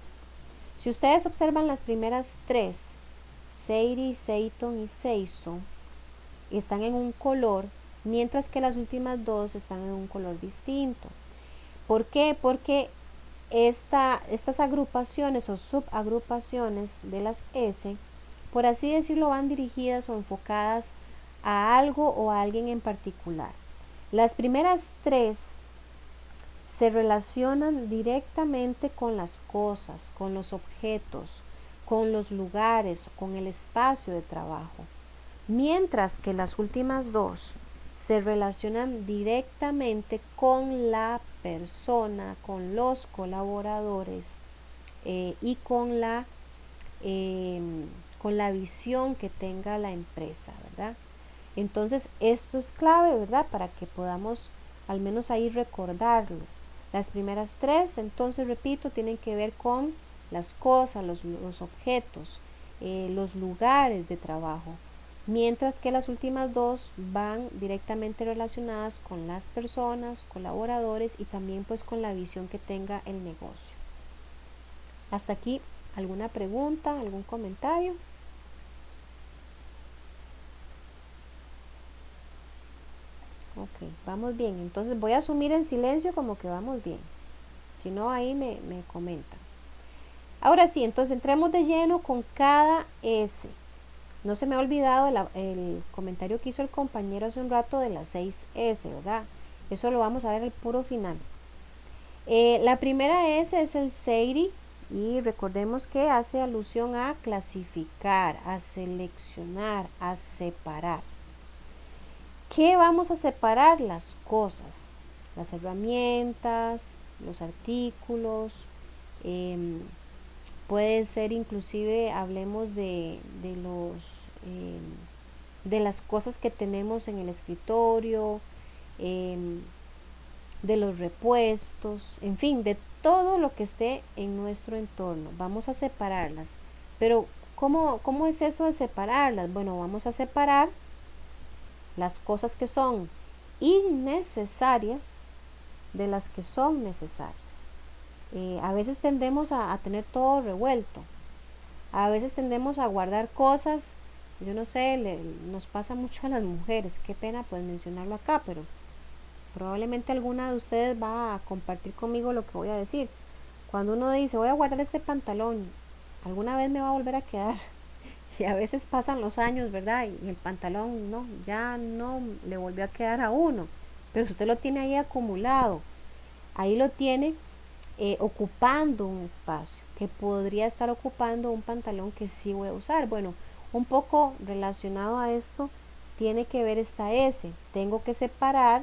Si ustedes observan las primeras tres, Sadie, Seyton y Seiso, están en un color, mientras que las últimas dos están en un color distinto. ¿Por qué? Porque estas agrupaciones o subagrupaciones de las S, por así decirlo, van dirigidas o enfocadas a algo o a alguien en particular. Las primeras tres se relacionan directamente con las cosas, con los objetos, con los lugares, con el espacio de trabajo, mientras que las últimas dos se relacionan directamente con la persona, con los colaboradores y con la visión que tenga la empresa, ¿verdad? Entonces esto es clave, ¿verdad? Para que podamos al menos ahí recordarlo. Las primeras tres, entonces repito, tienen que ver con las cosas, los objetos, los lugares de trabajo, mientras que las últimas dos van directamente relacionadas con las personas, colaboradores y también pues con la visión que tenga el negocio. Hasta aquí, ¿alguna pregunta, algún comentario? Ok, vamos bien. Entonces voy a asumir en silencio como que vamos bien. Si no, ahí me comentan. Ahora sí, entonces entremos de lleno con cada S. No se me ha olvidado el comentario que hizo el compañero hace un rato de las 6S, ¿verdad? Eso lo vamos a ver al puro final. La primera S es el Sadie y recordemos que hace alusión a clasificar, a seleccionar, a separar. ¿Qué vamos a separar? Las cosas, las herramientas, los artículos, puede ser inclusive, hablemos de las cosas que tenemos en el escritorio, de los repuestos, en fin, de todo lo que esté en nuestro entorno. Vamos a separarlas. Pero, ¿cómo es eso de separarlas? Bueno, vamos a separar las cosas que son innecesarias de las que son necesarias. A veces tendemos a tener todo revuelto. A veces tendemos a guardar cosas, yo no sé, nos pasa mucho a las mujeres, qué pena pues mencionarlo acá, pero probablemente alguna de ustedes va a compartir conmigo lo que voy a decir. Cuando uno dice, voy a guardar este pantalón, alguna vez me va a volver a quedar. Y a veces pasan los años, ¿verdad? Y el pantalón no, ya no le volvió a quedar a uno, pero usted lo tiene ahí acumulado, ahí lo tiene ocupando un espacio, que podría estar ocupando un pantalón que sí voy a usar. Bueno, un poco relacionado a esto tiene que ver esta S. Tengo que separar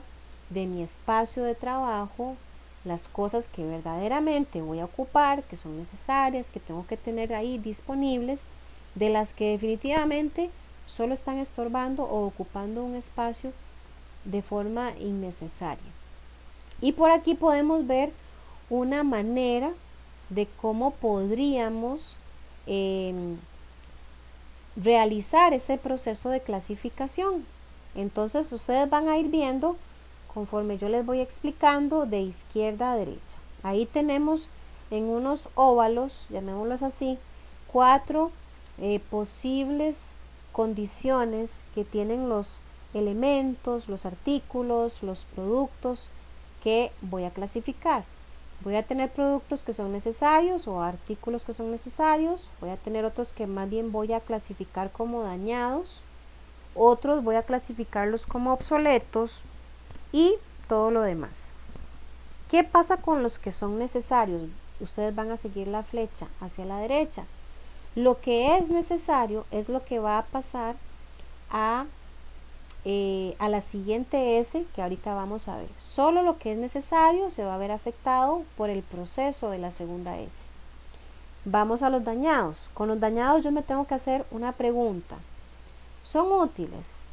de mi espacio de trabajo las cosas que verdaderamente voy a ocupar, que son necesarias, que tengo que tener ahí disponibles, de las que definitivamente solo están estorbando o ocupando un espacio de forma innecesaria. Y por aquí podemos ver una manera de cómo podríamos realizar ese proceso de clasificación. Entonces ustedes van a ir viendo conforme yo les voy explicando de izquierda a derecha. Ahí tenemos en unos óvalos, llamémoslos así, 4 posibles condiciones que tienen los elementos, los artículos, los productos que voy a clasificar. Voy a tener productos que son necesarios o artículos que son necesarios, voy a tener otros que más bien voy a clasificar como dañados, otros voy a clasificarlos como obsoletos y todo lo demás. ¿Qué pasa con los que son necesarios? Ustedes van a seguir la flecha hacia la derecha. Lo que es necesario es lo que va a pasar a la siguiente S que ahorita vamos a ver. Solo lo que es necesario se va a ver afectado por el proceso de la segunda S. Vamos a los dañados. Con los dañados yo me tengo que hacer una pregunta. ¿Son útiles?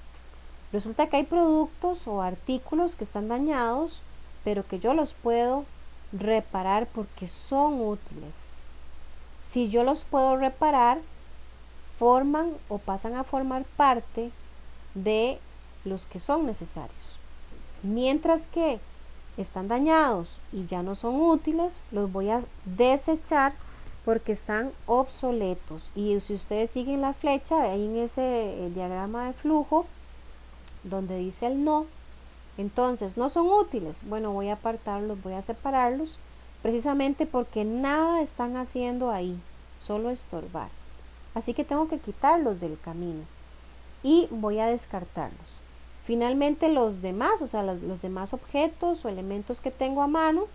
Resulta que hay productos o artículos que están dañados, pero que yo los puedo reparar porque son útiles. Si yo los puedo reparar, forman o pasan a formar parte de los que son necesarios. Mientras que están dañados y ya no son útiles, los voy a desechar porque están obsoletos. Y si ustedes siguen la flecha ahí en ese diagrama de flujo donde dice el no, entonces no son útiles. Bueno, voy a apartarlos, voy a separarlos, precisamente porque nada están haciendo ahí, solo estorbar. Así que tengo que quitarlos del camino y voy a descartarlos. Finalmente los demás, o sea, los demás objetos o elementos que tengo a mano,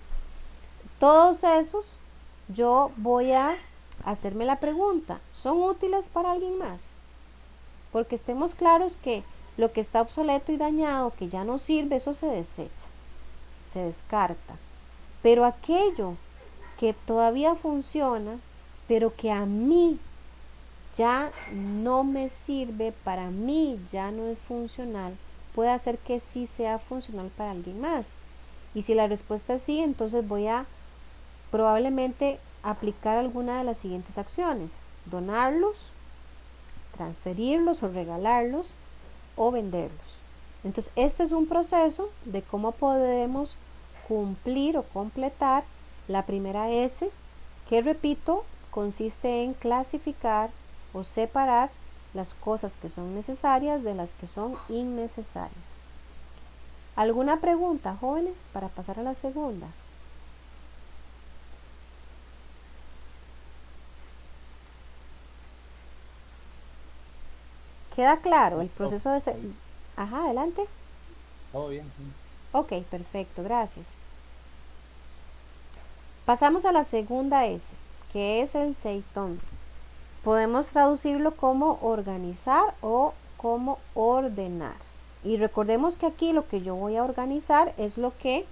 todos esos, yo voy a hacerme la pregunta, ¿son útiles para alguien más? Porque estemos claros que lo que está obsoleto y dañado, que ya no sirve, eso se desecha, se descarta. Pero aquello que todavía funciona, pero que a mí ya no me sirve, para mí ya no es funcional, puede hacer que sí sea funcional para alguien más. Y si la respuesta es sí, entonces voy a probablemente aplicar alguna de las siguientes acciones: donarlos, transferirlos o regalarlos o venderlos. Entonces este es un proceso de cómo podemos cumplir o completar la primera S, que repito, consiste en clasificar o separar las cosas que son necesarias de las que son innecesarias. ¿Alguna pregunta, jóvenes, para pasar a la segunda? ¿Queda claro el proceso de... Ajá, adelante. Todo bien, sí. Ok, perfecto, gracias. Pasamos a la segunda S, que es el seitón. Podemos traducirlo como organizar o como ordenar. Y recordemos que aquí lo que yo voy a organizar es lo que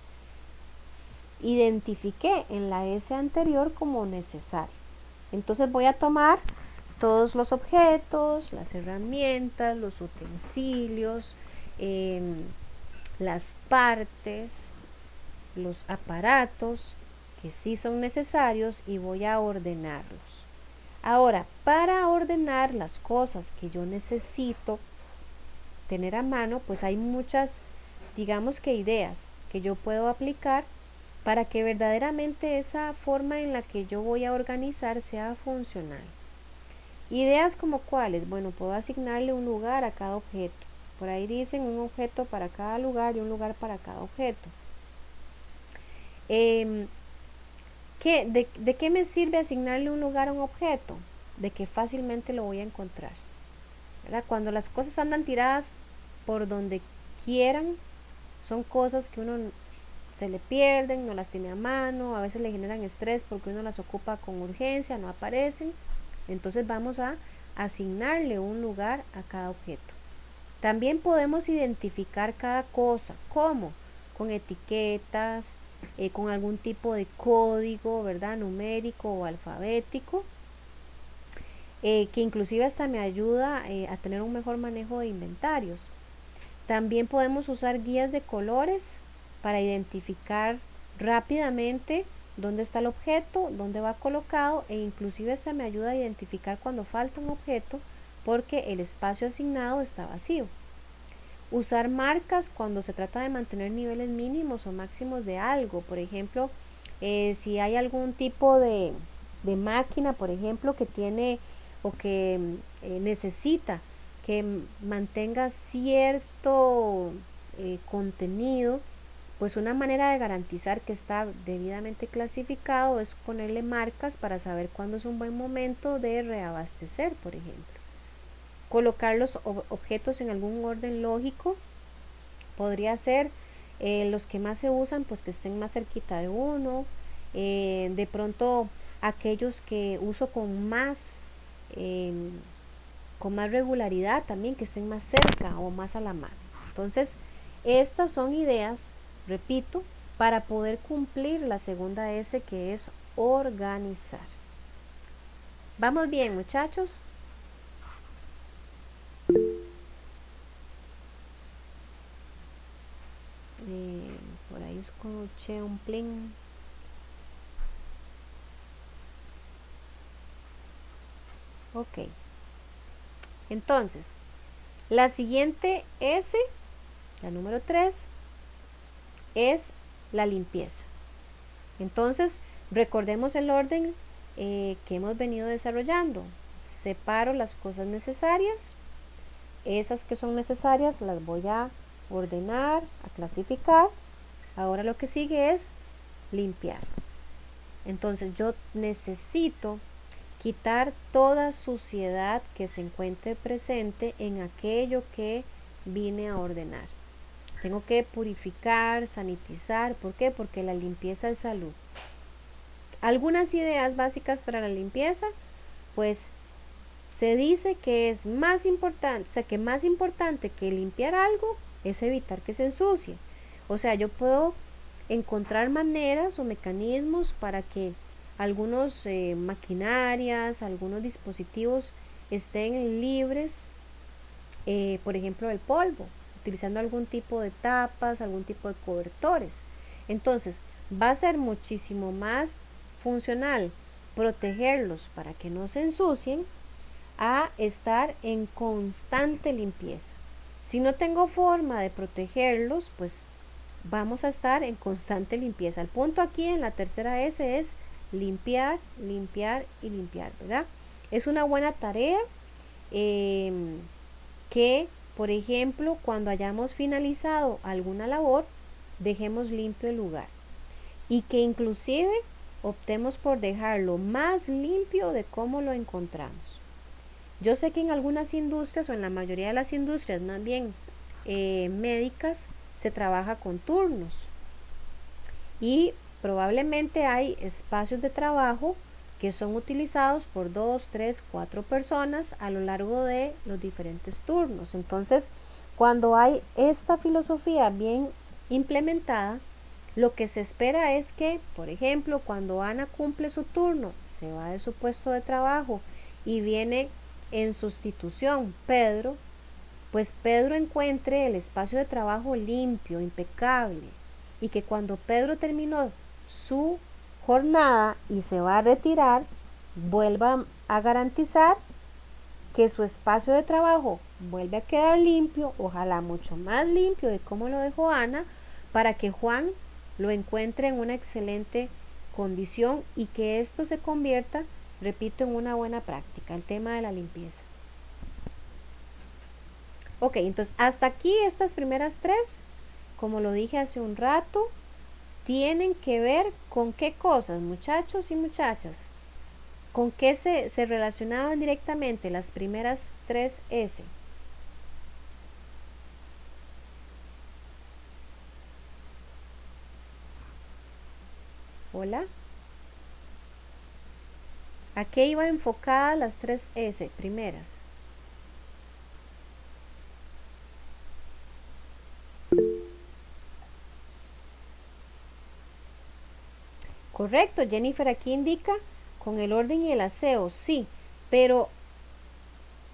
identifiqué en la S anterior como necesario. Entonces voy a tomar todos los objetos, las herramientas, los utensilios, las partes, los aparatos que sí son necesarios y voy a ordenarlos. Ahora, para ordenar las cosas que yo necesito tener a mano, pues hay muchas, digamos que ideas que yo puedo aplicar para que verdaderamente esa forma en la que yo voy a organizar sea funcional. Ideas como cuáles, bueno, puedo asignarle un lugar a cada objeto. Por ahí dicen un objeto para cada lugar y un lugar para cada objeto. ¿De qué me sirve asignarle un lugar a un objeto? De que fácilmente lo voy a encontrar, ¿verdad? Cuando las cosas andan tiradas por donde quieran, son cosas que uno se le pierden, no las tiene a mano, a veces le generan estrés porque uno las ocupa con urgencia, no aparecen. Entonces vamos a asignarle un lugar a cada objeto. También podemos identificar cada cosa. ¿Cómo? Con etiquetas, con algún tipo de código, ¿verdad? Numérico o alfabético, que inclusive hasta me ayuda a tener un mejor manejo de inventarios. También podemos usar guías de colores para identificar rápidamente dónde está el objeto, dónde va colocado, e inclusive esta me ayuda a identificar cuando falta un objeto porque el espacio asignado está vacío. Usar marcas cuando se trata de mantener niveles mínimos o máximos de algo. Por ejemplo, si hay algún tipo de máquina, por ejemplo, que tiene o que necesita que mantenga cierto contenido, pues una manera de garantizar que está debidamente clasificado es ponerle marcas para saber cuándo es un buen momento de reabastecer, por ejemplo. Colocar los objetos en algún orden lógico podría ser los que más se usan, pues que estén más cerquita de uno, de pronto aquellos que uso con más regularidad también, que estén más cerca o más a la mano. Entonces estas son ideas, repito, para poder cumplir la segunda S, que es organizar. ¿Vamos bien, muchachos? Por ahí escuché un pling. Ok. Entonces, la siguiente S, la número 3, es la limpieza. Entonces, recordemos el orden que hemos venido desarrollando. Separo las cosas necesarias. Esas que son necesarias las voy a ordenar, a clasificar. Ahora lo que sigue es limpiar. Entonces yo necesito quitar toda suciedad que se encuentre presente en aquello que vine a ordenar. Tengo que purificar, sanitizar. ¿Por qué? Porque la limpieza es salud. Algunas ideas básicas para la limpieza, pues se dice que es más importante, o sea, que más importante que limpiar algo es evitar que se ensucie. O sea, yo puedo encontrar maneras o mecanismos para que algunos maquinarias, algunos dispositivos estén libres, por ejemplo, del polvo, utilizando algún tipo de tapas, algún tipo de cobertores. Entonces, va a ser muchísimo más funcional protegerlos para que no se ensucien a estar en constante limpieza. Si no tengo forma de protegerlos, pues vamos a estar en constante limpieza. El punto aquí en la tercera S es limpiar, limpiar y limpiar, ¿verdad? Es una buena tarea que, por ejemplo, cuando hayamos finalizado alguna labor, dejemos limpio el lugar y que inclusive optemos por dejarlo más limpio de cómo lo encontramos. Yo sé que en algunas industrias o en la mayoría de las industrias más bien médicas se trabaja con turnos y probablemente hay espacios de trabajo que son utilizados por 2, 3, 4 personas a lo largo de los diferentes turnos. Entonces, cuando hay esta filosofía bien implementada, lo que se espera es que, por ejemplo, cuando Ana cumple su turno, se va de su puesto de trabajo y viene en sustitución Pedro, pues Pedro encuentre el espacio de trabajo limpio, impecable, y que cuando Pedro terminó su jornada y se va a retirar, vuelva a garantizar que su espacio de trabajo vuelve a quedar limpio, ojalá mucho más limpio de como lo dejó Ana, para que Juan lo encuentre en una excelente condición y que esto se convierta, repito, en una buena práctica, el tema de la limpieza. Ok, entonces hasta aquí estas primeras tres, como lo dije hace un rato, tienen que ver con qué cosas, muchachos y muchachas, con qué se relacionaban directamente las primeras tres S. Hola. ¿A qué iba enfocada las tres S primeras? Correcto, Jennifer aquí indica con el orden y el aseo, sí, pero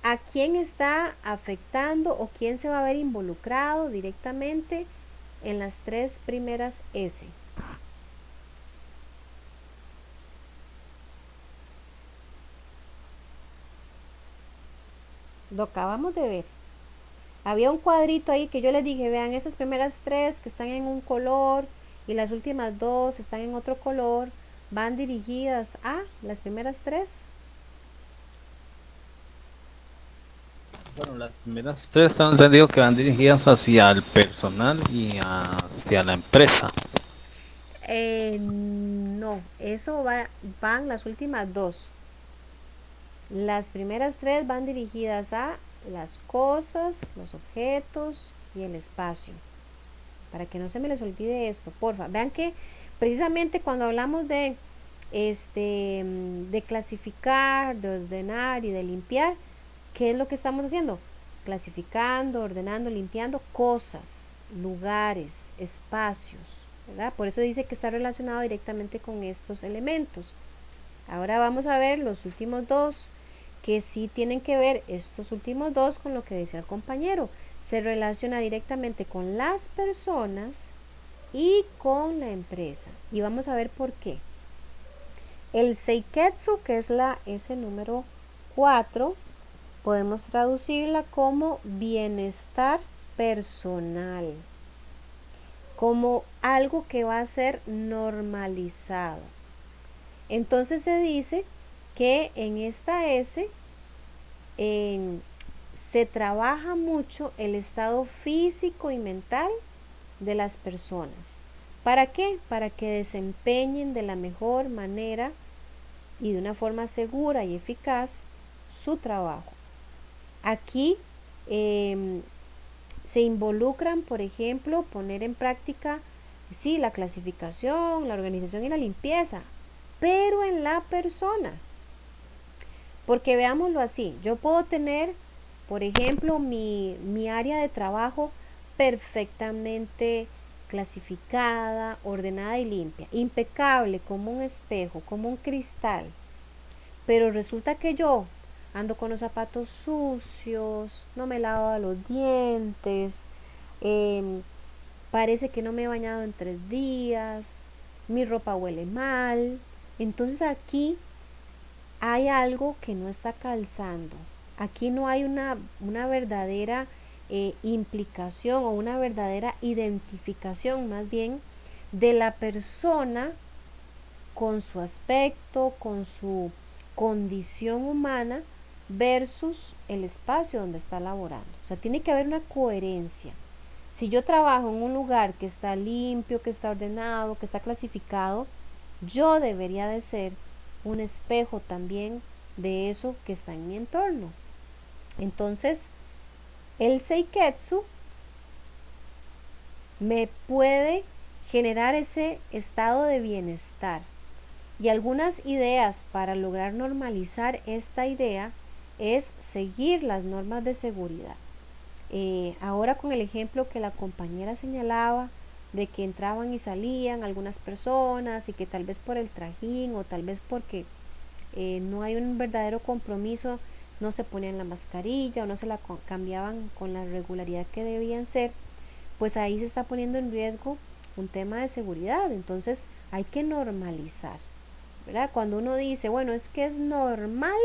¿a quién está afectando o quién se va a ver involucrado directamente en las tres primeras S? Lo acabamos de ver. Había un cuadrito ahí que yo les dije, vean esas primeras tres que están en un color y las últimas dos están en otro color, van dirigidas a las primeras tres. Bueno, las primeras tres han entendido que van dirigidas hacia el personal y hacia la empresa. No, eso van las últimas dos. Las primeras tres van dirigidas a las cosas, los objetos y el espacio. Para que no se me les olvide esto, porfa. Vean que precisamente cuando hablamos de clasificar, de ordenar y de limpiar, ¿qué es lo que estamos haciendo? Clasificando, ordenando, limpiando cosas, lugares, espacios, ¿verdad? Por eso dice que está relacionado directamente con estos elementos. Ahora vamos a ver los últimos dos, que sí tienen que ver estos últimos dos con lo que decía el compañero. Se relaciona directamente con las personas y con la empresa. Y vamos a ver por qué. El seiketsu, que es la S número 4, podemos traducirla como bienestar personal. como algo que va a ser normalizado. Entonces se dice que en esta S se trabaja mucho el estado físico y mental de las personas. ¿Para qué? Para que desempeñen de la mejor manera y de una forma segura y eficaz su trabajo. Aquí se involucran, por ejemplo, poner en práctica, sí, la clasificación, la organización y la limpieza, pero en la persona. Porque veámoslo así, yo puedo tener, por ejemplo, mi área de trabajo perfectamente clasificada, ordenada y limpia, impecable, como un espejo, como un cristal. Pero resulta que yo ando con los zapatos sucios, no me he lavado los dientes, parece que no me he bañado en 3 días, mi ropa huele mal. Entonces aquí hay algo que no está calzando. Aquí no hay una verdadera implicación o una verdadera identificación más bien de la persona con su aspecto, con su condición humana versus el espacio donde está laborando. O sea, tiene que haber una coherencia. Si yo trabajo en un lugar que está limpio, que está ordenado, que está clasificado, yo debería de ser un espejo también de eso que está en mi entorno. Entonces, el seiketsu me puede generar ese estado de bienestar. Y algunas ideas para lograr normalizar esta idea es seguir las normas de seguridad. Ahora con el ejemplo que la compañera señalaba de que entraban y salían algunas personas y que tal vez por el trajín o tal vez porque no hay un verdadero compromiso, no se ponían la mascarilla o no se la cambiaban con la regularidad que debían ser, pues ahí se está poniendo en riesgo un tema de seguridad. Entonces hay que normalizar, ¿verdad? Cuando uno dice, bueno, es que es normal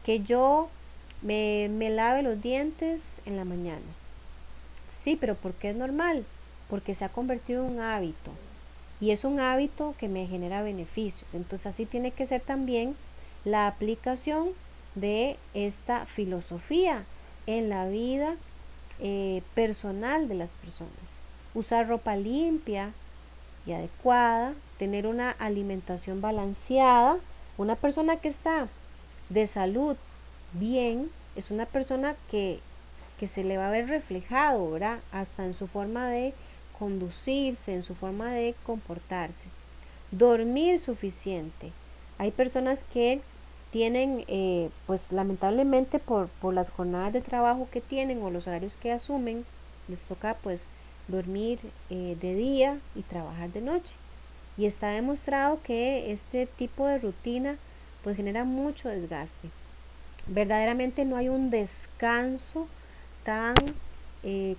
que yo me lave los dientes en la mañana. Sí, pero ¿por qué es normal? Porque se ha convertido en un hábito y es un hábito que me genera beneficios. Entonces así tiene que ser también la aplicación de esta filosofía en la vida personal de las personas. Usar ropa limpia y adecuada, tener una alimentación balanceada. Una persona que está de salud bien es una persona que se le va a ver reflejado, ¿verdad? Hasta en su forma de conducirse, en su forma de comportarse. Dormir suficiente. Hay personas que tienen, pues lamentablemente por las jornadas de trabajo que tienen o los horarios que asumen, les toca pues dormir de día y trabajar de noche. Y está demostrado que este tipo de rutina pues genera mucho desgaste. Verdaderamente no hay un descanso tan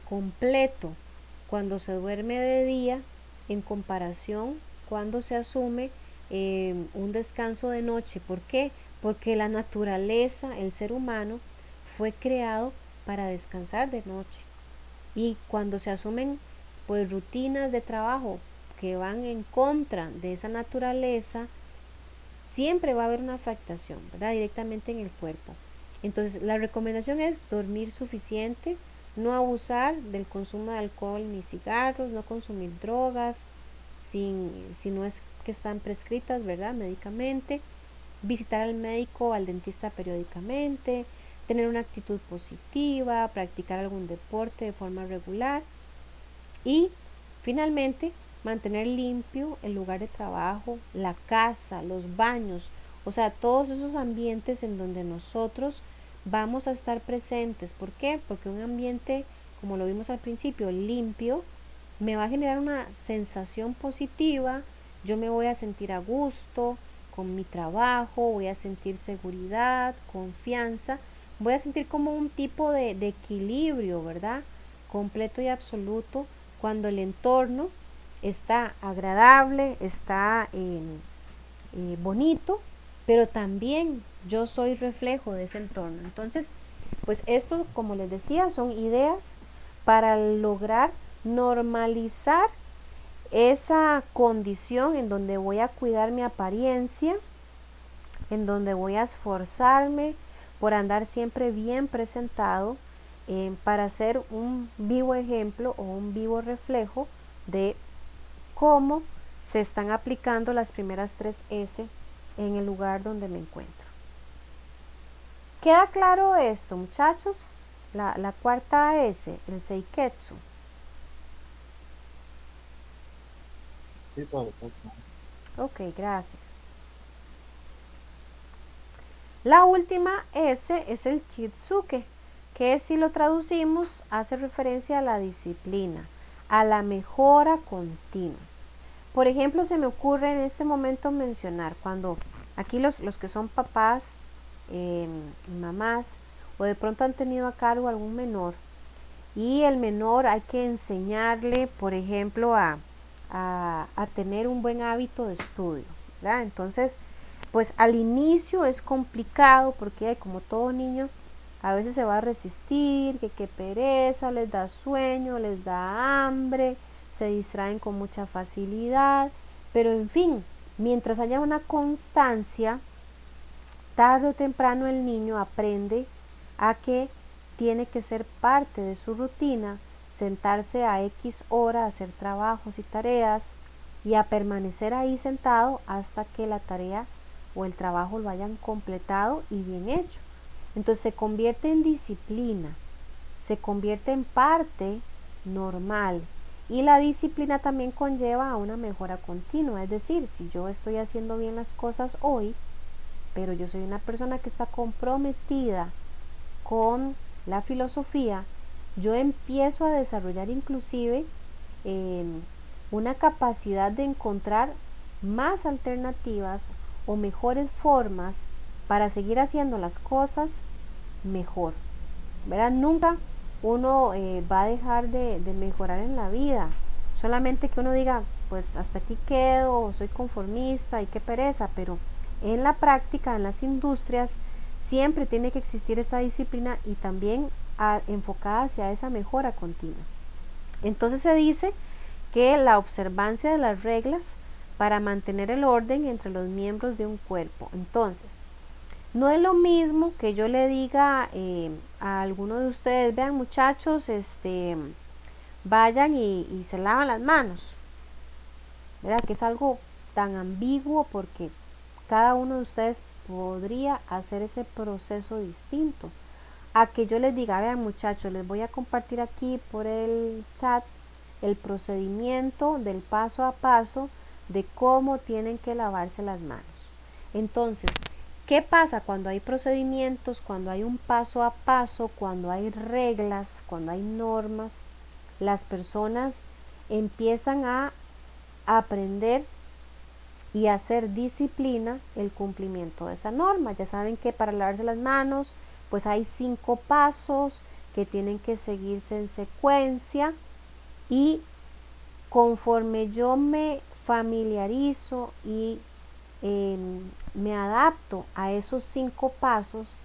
completo cuando se duerme de día en comparación cuando se asume un descanso de noche. ¿Por qué? Porque la naturaleza, el ser humano, fue creado para descansar de noche. Y cuando se asumen pues rutinas de trabajo que van en contra de esa naturaleza, siempre va a haber una afectación, ¿verdad? Directamente en el cuerpo. Entonces, la recomendación es dormir suficiente, no abusar del consumo de alcohol ni cigarros, no consumir drogas, si no es que están prescritas, ¿verdad? Médicamente, visitar al médico o al dentista periódicamente, tener una actitud positiva, practicar algún deporte de forma regular y finalmente mantener limpio el lugar de trabajo, la casa, los baños, o sea, todos esos ambientes en donde nosotros vamos a estar presentes. ¿Por qué? Porque un ambiente, como lo vimos al principio, limpio, me va a generar una sensación positiva, yo me voy a sentir a gusto con mi trabajo, voy a sentir seguridad, confianza, voy a sentir como un tipo de equilibrio, ¿verdad? Completo y absoluto cuando el entorno está agradable, está bonito, pero también yo soy reflejo de ese entorno. Entonces, pues esto, como les decía, son ideas para lograr normalizar esa condición en donde voy a cuidar mi apariencia, en donde voy a esforzarme por andar siempre bien presentado, para ser un vivo ejemplo o un vivo reflejo de cómo se están aplicando las primeras 3 S en el lugar donde me encuentro. ¿Queda claro esto, muchachos? La cuarta S, el seiketsu. Sí, todo. Ok, gracias. La última S es el chitsuke, que si lo traducimos hace referencia a la disciplina, a la mejora continua. Por ejemplo, se me ocurre en este momento mencionar cuando aquí los que son papás, mamás, o de pronto han tenido a cargo algún menor, y el menor hay que enseñarle, por ejemplo, a tener un buen hábito de estudio, ¿verdad? Entonces, pues al inicio es complicado porque como todo niño a veces se va a resistir, que pereza, les da sueño, les da hambre, se distraen con mucha facilidad, pero en fin, mientras haya una constancia, tarde o temprano el niño aprende a que tiene que ser parte de su rutina, sentarse a X hora a hacer trabajos y tareas y a permanecer ahí sentado hasta que la tarea o el trabajo lo hayan completado y bien hecho. Entonces se convierte en disciplina, se convierte en parte normal, y la disciplina también conlleva a una mejora continua. Es decir, si yo estoy haciendo bien las cosas hoy, pero yo soy una persona que está comprometida con la filosofía, yo empiezo a desarrollar inclusive una capacidad de encontrar más alternativas o mejores formas para seguir haciendo las cosas mejor, ¿verdad? Nunca uno va a dejar de mejorar en la vida, solamente que uno diga, pues hasta aquí quedo, soy conformista y qué pereza, pero en la práctica, en las industrias, siempre tiene que existir esta disciplina y también enfocada hacia esa mejora continua. Entonces se dice que la observancia de las reglas para mantener el orden entre los miembros de un cuerpo. Entonces, no es lo mismo que yo le diga a alguno de ustedes, vean muchachos, vayan y se lavan las manos, ¿verdad? Que es algo tan ambiguo porque cada uno de ustedes podría hacer ese proceso distinto. A que yo les diga, vean muchachos, les voy a compartir aquí por el chat el procedimiento del paso a paso de cómo tienen que lavarse las manos. Entonces, ¿qué pasa cuando hay procedimientos, cuando hay un paso a paso, cuando hay reglas, cuando hay normas? Las personas empiezan a aprender y hacer disciplina el cumplimiento de esa norma. Ya saben que para lavarse las manos, pues hay 5 pasos que tienen que seguirse en secuencia, y conforme yo me familiarizo y me adapto a esos 5 pasos,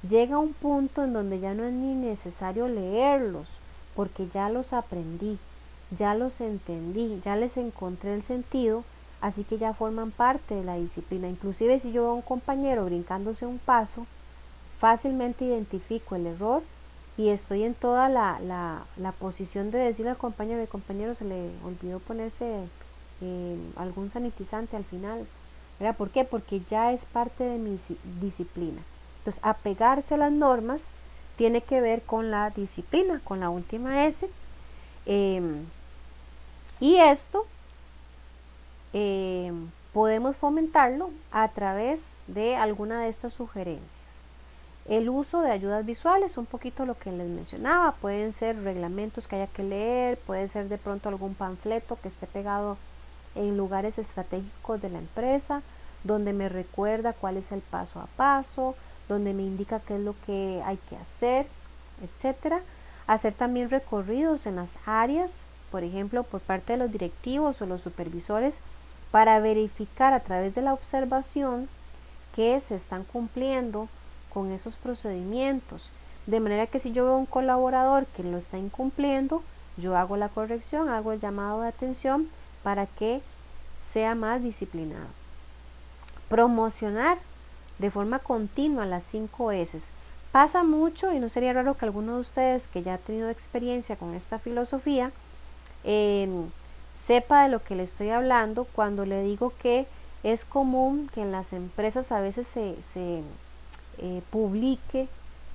llega un punto en donde ya no es ni necesario leerlos, porque ya los aprendí, ya los entendí, ya les encontré el sentido, así que ya forman parte de la disciplina. Inclusive si yo veo a un compañero brincándose un paso, fácilmente identifico el error y estoy en toda la posición de decirle al compañero, se le olvidó ponerse algún sanitizante al final, ¿verdad? ¿Por qué? Porque ya es parte de mi disciplina. Entonces, apegarse a las normas tiene que ver con la disciplina, con la última S, y esto podemos fomentarlo a través de alguna de estas sugerencias. El uso de ayudas visuales, un poquito lo que les mencionaba, pueden ser reglamentos que haya que leer, puede ser de pronto algún panfleto que esté pegado en lugares estratégicos de la empresa, donde me recuerda cuál es el paso a paso, donde me indica qué es lo que hay que hacer, etcétera. Hacer también recorridos en las áreas, por ejemplo, por parte de los directivos o los supervisores, para verificar a través de la observación que se están cumpliendo con esos procedimientos, de manera que si yo veo un colaborador que lo está incumpliendo, yo hago la corrección, hago el llamado de atención para que sea más disciplinado. Promocionar de forma continua las 5 S. Pasa mucho, y no sería raro que alguno de ustedes que ya ha tenido experiencia con esta filosofía sepa de lo que le estoy hablando cuando le digo que es común que en las empresas a veces se publique,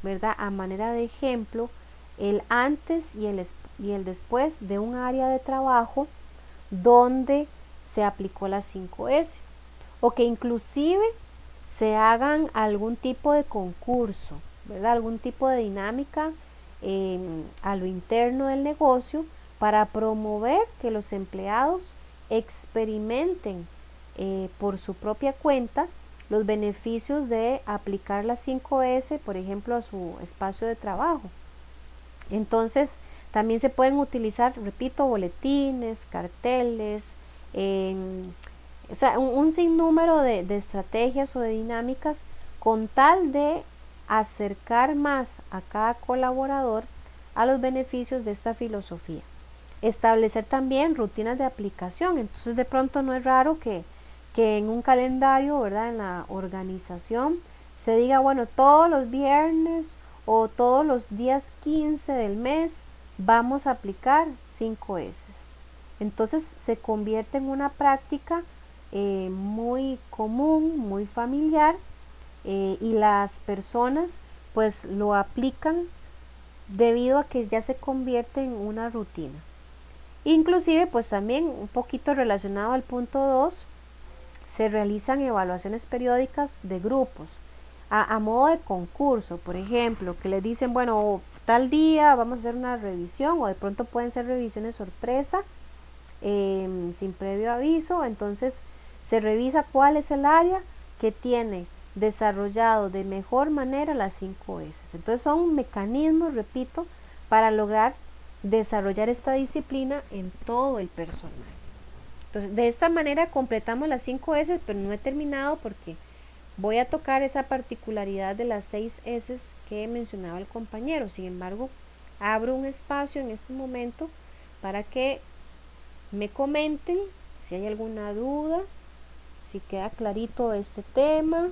¿verdad?, a manera de ejemplo el antes y el después de un área de trabajo donde se aplicó las 5S, o que inclusive se hagan algún tipo de concurso, ¿verdad?, algún tipo de dinámica a lo interno del negocio para promover que los empleados experimenten por su propia cuenta los beneficios de aplicar las 5S, por ejemplo, a su espacio de trabajo. Entonces, también se pueden utilizar, repito, boletines, carteles, o sea, un sinnúmero de estrategias o de dinámicas con tal de acercar más a cada colaborador a los beneficios de esta filosofía. Establecer también rutinas de aplicación. Entonces, de pronto no es raro que en un calendario, ¿verdad?, en la organización se diga, bueno, todos los viernes o todos los días 15 del mes vamos a aplicar 5S. Entonces se convierte en una práctica muy común, muy familiar, y las personas pues lo aplican debido a que ya se convierte en una rutina. Inclusive pues también un poquito relacionado al punto 2, se realizan evaluaciones periódicas de grupos a modo de concurso, por ejemplo, que les dicen, bueno, tal día vamos a hacer una revisión, o de pronto pueden ser revisiones sorpresa, sin previo aviso. Entonces se revisa cuál es el área que tiene desarrollado de mejor manera las 5S. Entonces son mecanismos, repito, para lograr desarrollar esta disciplina en todo el personal. Entonces, de esta manera completamos las 5S, pero no he terminado porque voy a tocar esa particularidad de las 6S que mencionaba el compañero. Sin embargo, abro un espacio en este momento para que me comenten si hay alguna duda, si queda clarito este tema.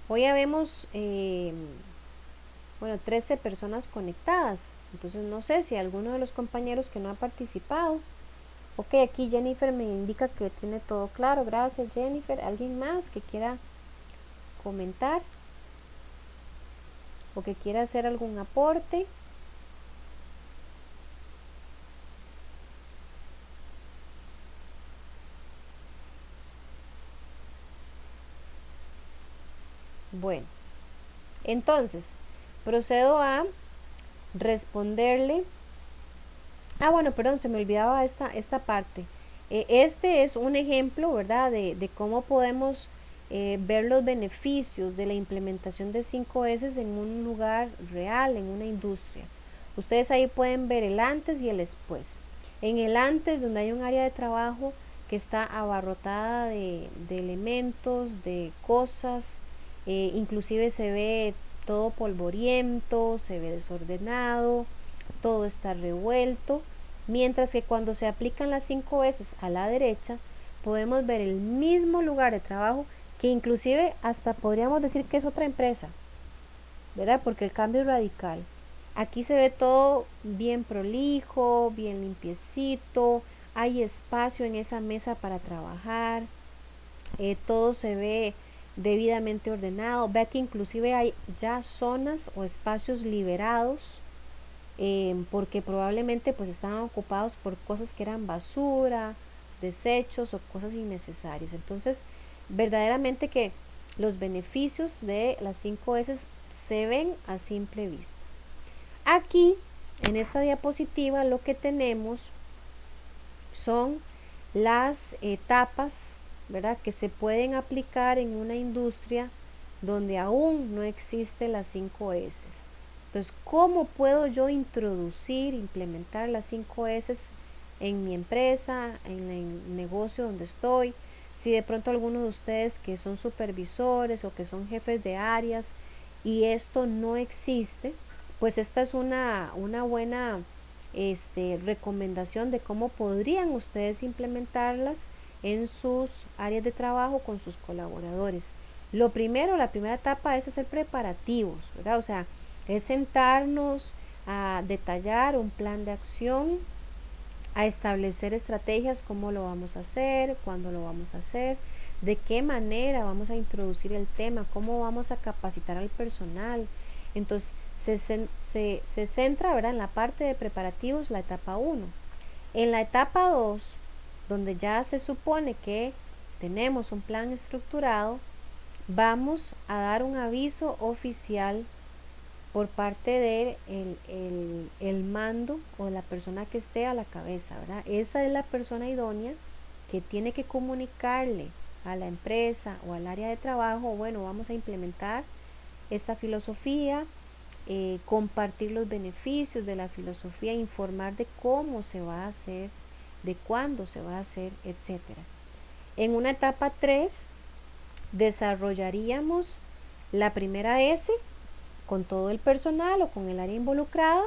Hoy ya vemos, bueno, 13 personas conectadas. Entonces no sé si alguno de los compañeros que no ha participado. Ok, aquí Jennifer me indica que tiene todo claro. Gracias, Jennifer. ¿Alguien más que quiera comentar o que quiera hacer algún aporte? Bueno, entonces procedo a responderle. Bueno, perdón, se me olvidaba esta parte. Este es un ejemplo, ¿verdad?, de cómo podemos ver los beneficios de la implementación de 5S en un lugar real, en una industria. Ustedes ahí pueden ver el antes y el después. En el antes, donde hay un área de trabajo que está abarrotada de elementos, de cosas, inclusive se ve todo polvoriento, se ve desordenado, todo está revuelto, mientras que cuando se aplican las 5S a la derecha, podemos ver el mismo lugar de trabajo, que inclusive hasta podríamos decir que es otra empresa, ¿verdad?, porque el cambio es radical. Aquí se ve todo bien prolijo, bien limpiecito, hay espacio en esa mesa para trabajar, todo se ve debidamente ordenado. Vea que inclusive hay ya zonas o espacios liberados, porque probablemente pues estaban ocupados por cosas que eran basura, desechos o cosas innecesarias. Entonces verdaderamente que los beneficios de las 5S se ven a simple vista. Aquí en esta diapositiva lo que tenemos son las etapas, ¿verdad?, que se pueden aplicar en una industria donde aún no existe las 5S. Entonces, ¿cómo puedo yo introducir, implementar las 5S en mi empresa, en el negocio donde estoy? Si de pronto algunos de ustedes que son supervisores o que son jefes de áreas y esto no existe, pues esta es una buena recomendación de cómo podrían ustedes implementarlas en sus áreas de trabajo con sus colaboradores. Lo primero, la primera etapa es hacer preparativos, ¿verdad? O sea, es sentarnos a detallar un plan de acción, a establecer estrategias, cómo lo vamos a hacer, cuándo lo vamos a hacer, de qué manera vamos a introducir el tema, cómo vamos a capacitar al personal. Entonces, se centra, ¿verdad?, en la parte de preparativos, la etapa 1. En la etapa 2, donde ya se supone que tenemos un plan estructurado, vamos a dar un aviso oficial por parte de el mando o la persona que esté a la cabeza, ¿verdad? Esa es la persona idónea que tiene que comunicarle a la empresa o al área de trabajo, bueno, vamos a implementar esta filosofía, compartir los beneficios de la filosofía, informar de cómo se va a hacer, de cuándo se va a hacer, etcétera. En una etapa 3 desarrollaríamos la primera S con todo el personal o con el área involucrada,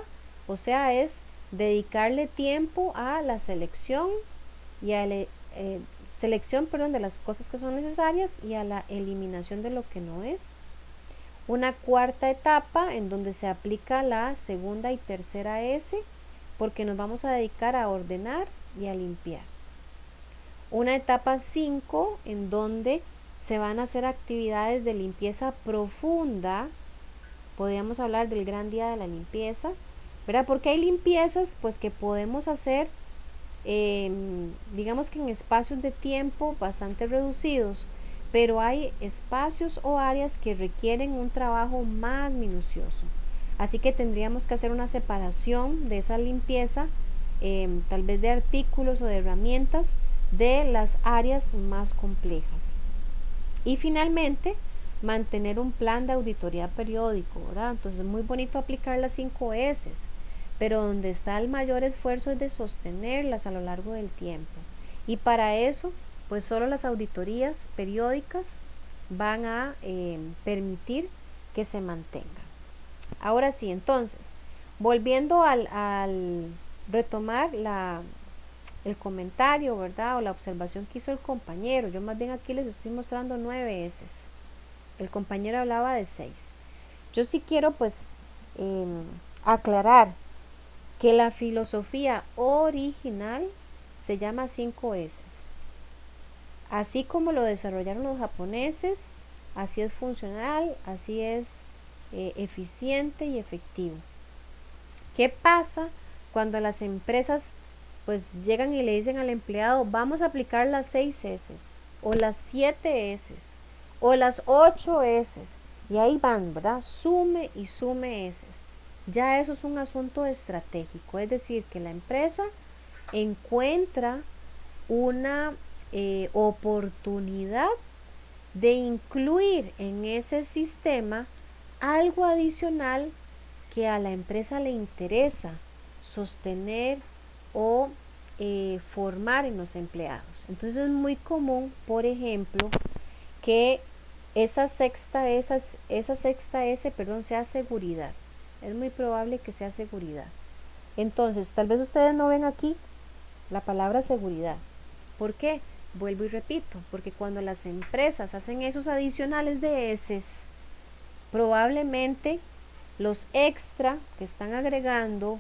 o sea, es dedicarle tiempo a la selección y a la selección, de las cosas que son necesarias y a la eliminación de lo que no es. Una cuarta etapa en donde se aplica la segunda y tercera S, porque nos vamos a dedicar a ordenar y a limpiar. Una etapa 5 en donde se van a hacer actividades de limpieza profunda. Podríamos hablar del gran día de la limpieza, ¿verdad? Porque hay limpiezas pues que podemos hacer digamos que en espacios de tiempo bastante reducidos, pero hay espacios o áreas que requieren un trabajo más minucioso, así que tendríamos que hacer una separación de esa limpieza, tal vez de artículos o de herramientas, de las áreas más complejas. Y finalmente, mantener un plan de auditoría periódico, ¿verdad? Entonces es muy bonito aplicar las 5 S, pero donde está el mayor esfuerzo es de sostenerlas a lo largo del tiempo. Y para eso, pues solo las auditorías periódicas van a permitir que se mantengan. Ahora sí, entonces, volviendo al retomar el comentario, ¿verdad? O la observación que hizo el compañero, yo más bien aquí les estoy mostrando 9 S. El compañero hablaba de 6. Yo sí quiero pues aclarar que la filosofía original se llama 5 S. Así como lo desarrollaron los japoneses, así es funcional, así es eficiente y efectivo. ¿Qué pasa cuando las empresas pues llegan y le dicen al empleado, vamos a aplicar las 6 S o las 7 S o las 8 S? Y ahí van, ¿verdad? Sume y sume S. Ya eso es un asunto estratégico, es decir, que la empresa encuentra una oportunidad de incluir en ese sistema algo adicional que a la empresa le interesa sostener o formar en los empleados. Entonces es muy común, por ejemplo, que esa sexta S sea seguridad. Es muy probable que sea seguridad. Entonces, tal vez ustedes no ven aquí la palabra seguridad. ¿Por qué? Vuelvo y repito, porque cuando las empresas hacen esos adicionales de S, probablemente los extra que están agregando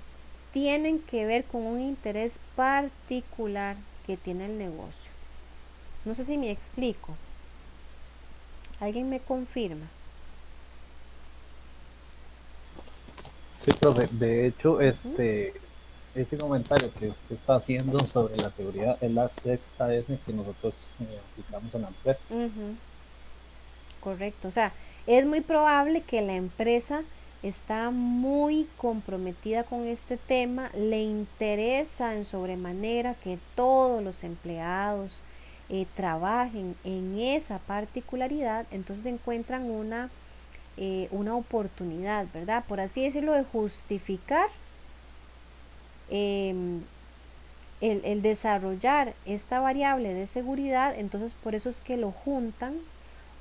tienen que ver con un interés particular que tiene el negocio. No sé si me explico. ¿Alguien me confirma? Sí, profe. De hecho, ese comentario que usted está haciendo sobre la seguridad es la sexta S que nosotros aplicamos en la empresa. Correcto, o sea, es muy probable que la empresa está muy comprometida con este tema, le interesa en sobremanera que todos los empleados trabajen en esa particularidad, entonces encuentran una oportunidad, ¿verdad? Por así decirlo, de justificar el desarrollar esta variable de seguridad. Entonces por eso es que lo juntan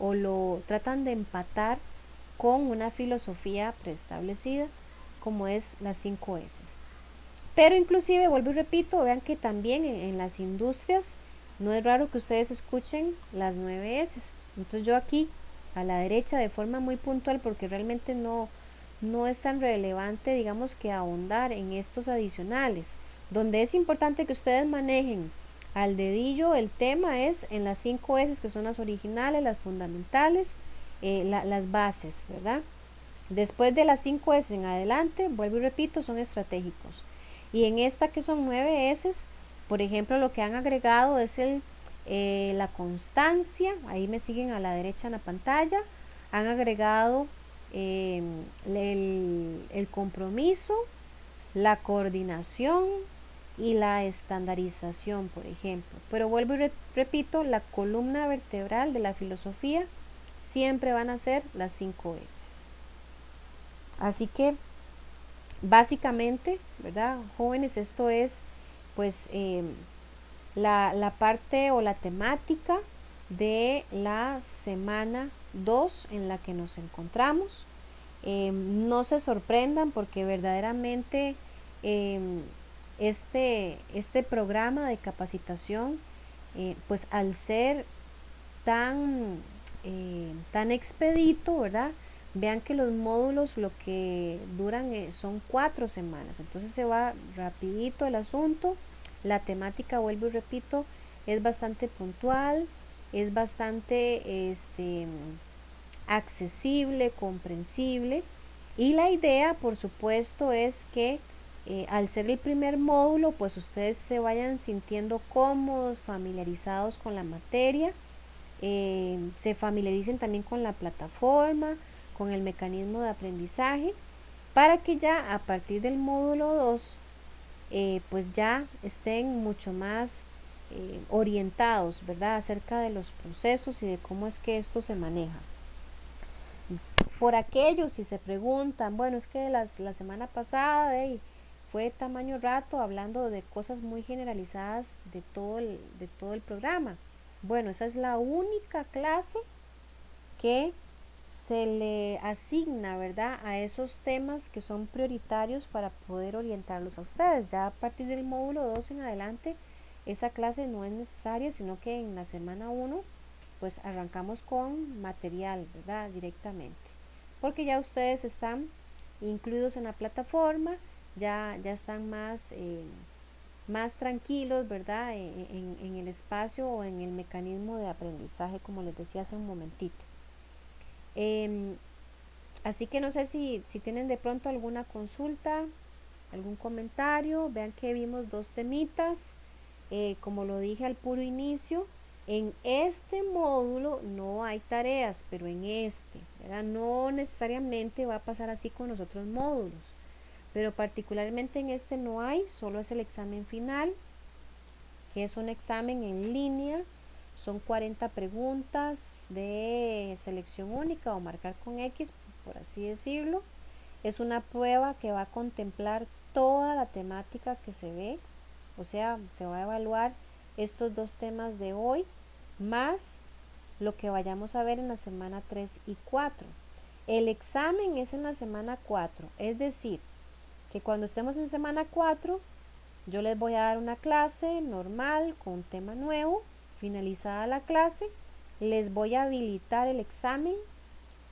o lo tratan de empatar con una filosofía preestablecida como es las 5 S. Pero inclusive, vuelvo y repito, vean que también en las industrias no es raro que ustedes escuchen las 9 S. Entonces yo aquí a la derecha de forma muy puntual, porque realmente no es tan relevante, digamos, que ahondar en estos adicionales. Donde es importante que ustedes manejen al dedillo el tema es en las 5 S, que son las originales, las fundamentales, las bases, ¿verdad? Después de las 5 S en adelante, vuelvo y repito, son estratégicos. Y en esta que son 9 S, por ejemplo, lo que han agregado es la constancia, ahí me siguen a la derecha en la pantalla, han agregado el compromiso, la coordinación y la estandarización, por ejemplo. Pero vuelvo y repito, la columna vertebral de la filosofía siempre van a ser las 5 S. Así que básicamente, ¿verdad, jóvenes? Esto es pues la parte o la temática de la semana 2 en la que nos encontramos. No se sorprendan porque verdaderamente este programa de capacitación, pues al ser tan expedito, ¿verdad? Vean que los módulos lo que duran son 4 semanas, entonces se va rapidito el asunto. La temática, vuelvo y repito, es bastante puntual, es bastante accesible, comprensible, y la idea, por supuesto, es que al ser el primer módulo, pues ustedes se vayan sintiendo cómodos, familiarizados con la materia, se familiaricen también con la plataforma, con el mecanismo de aprendizaje, para que ya a partir del módulo 2 pues ya estén mucho más orientados, ¿verdad?, acerca de los procesos y de cómo es que esto se maneja. Por aquellos, si se preguntan, bueno, es que la semana pasada fue tamaño rato hablando de cosas muy generalizadas de todo el programa. Bueno, esa es la única clase que se le asigna, ¿verdad?, a esos temas que son prioritarios para poder orientarlos a ustedes. Ya a partir del módulo 2 en adelante, esa clase no es necesaria, sino que en la semana 1 pues arrancamos con material, ¿verdad?, directamente, porque ya ustedes están incluidos en la plataforma, ya están más tranquilos, ¿verdad?, en el espacio o en el mecanismo de aprendizaje, como les decía hace un momentito. Así que no sé si tienen de pronto alguna consulta, algún comentario. Vean que vimos 2 temitas, como lo dije al puro inicio. En este módulo no hay tareas, pero en ¿verdad?, no necesariamente va a pasar así con los otros módulos, pero particularmente en este no hay, solo es el examen final, que es un examen en línea. Son 40 preguntas de selección única o marcar con X, por así decirlo. Es una prueba que va a contemplar toda la temática que se ve, o sea, se va a evaluar estos 2 temas de hoy, más lo que vayamos a ver en la semana 3 y 4. El examen es en la semana 4, es decir, que cuando estemos en semana 4, yo les voy a dar una clase normal con un tema nuevo. Finalizada la clase, les voy a habilitar el examen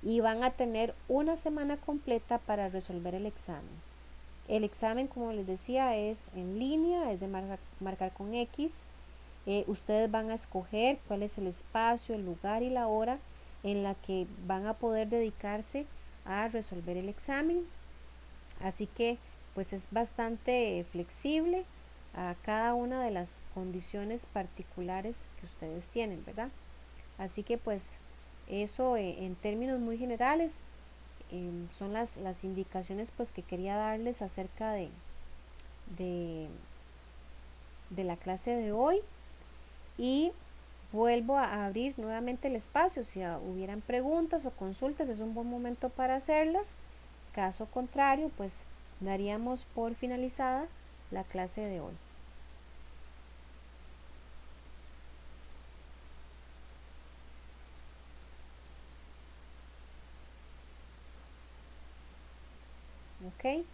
y van a tener una semana completa para resolver el examen. El examen, como les decía, es en línea, es de marcar con X. Ustedes van a escoger cuál es el espacio, el lugar y la hora en la que van a poder dedicarse a resolver el examen. Así que pues es bastante flexible a cada una de las condiciones particulares que ustedes tienen, ¿verdad? Así que pues eso en términos muy generales son las indicaciones pues que quería darles acerca de la clase de hoy. Y vuelvo a abrir nuevamente el espacio. Si hubieran preguntas o consultas, es un buen momento para hacerlas. Caso contrario, pues daríamos por finalizada la clase de hoy. Ok.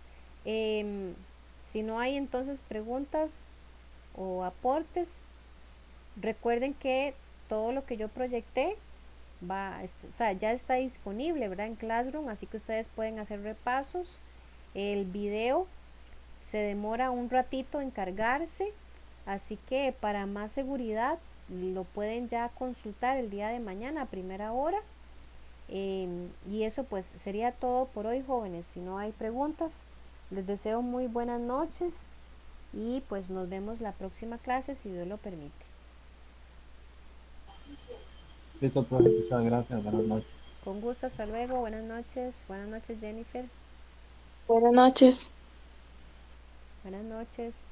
Si no hay entonces preguntas o aportes, recuerden que todo lo que yo proyecté o sea, ya está disponible, ¿verdad? En Classroom, así que ustedes pueden hacer repasos. El video se demora un ratito en cargarse, así que para más seguridad lo pueden ya consultar el día de mañana a primera hora. Y eso pues sería todo por hoy, jóvenes. Si no hay preguntas, les deseo muy buenas noches y pues nos vemos la próxima clase si Dios lo permite. Listo, profe, muchas gracias, buenas noches. Con gusto, hasta luego, buenas noches Jennifer, Buenas noches. buenas noches.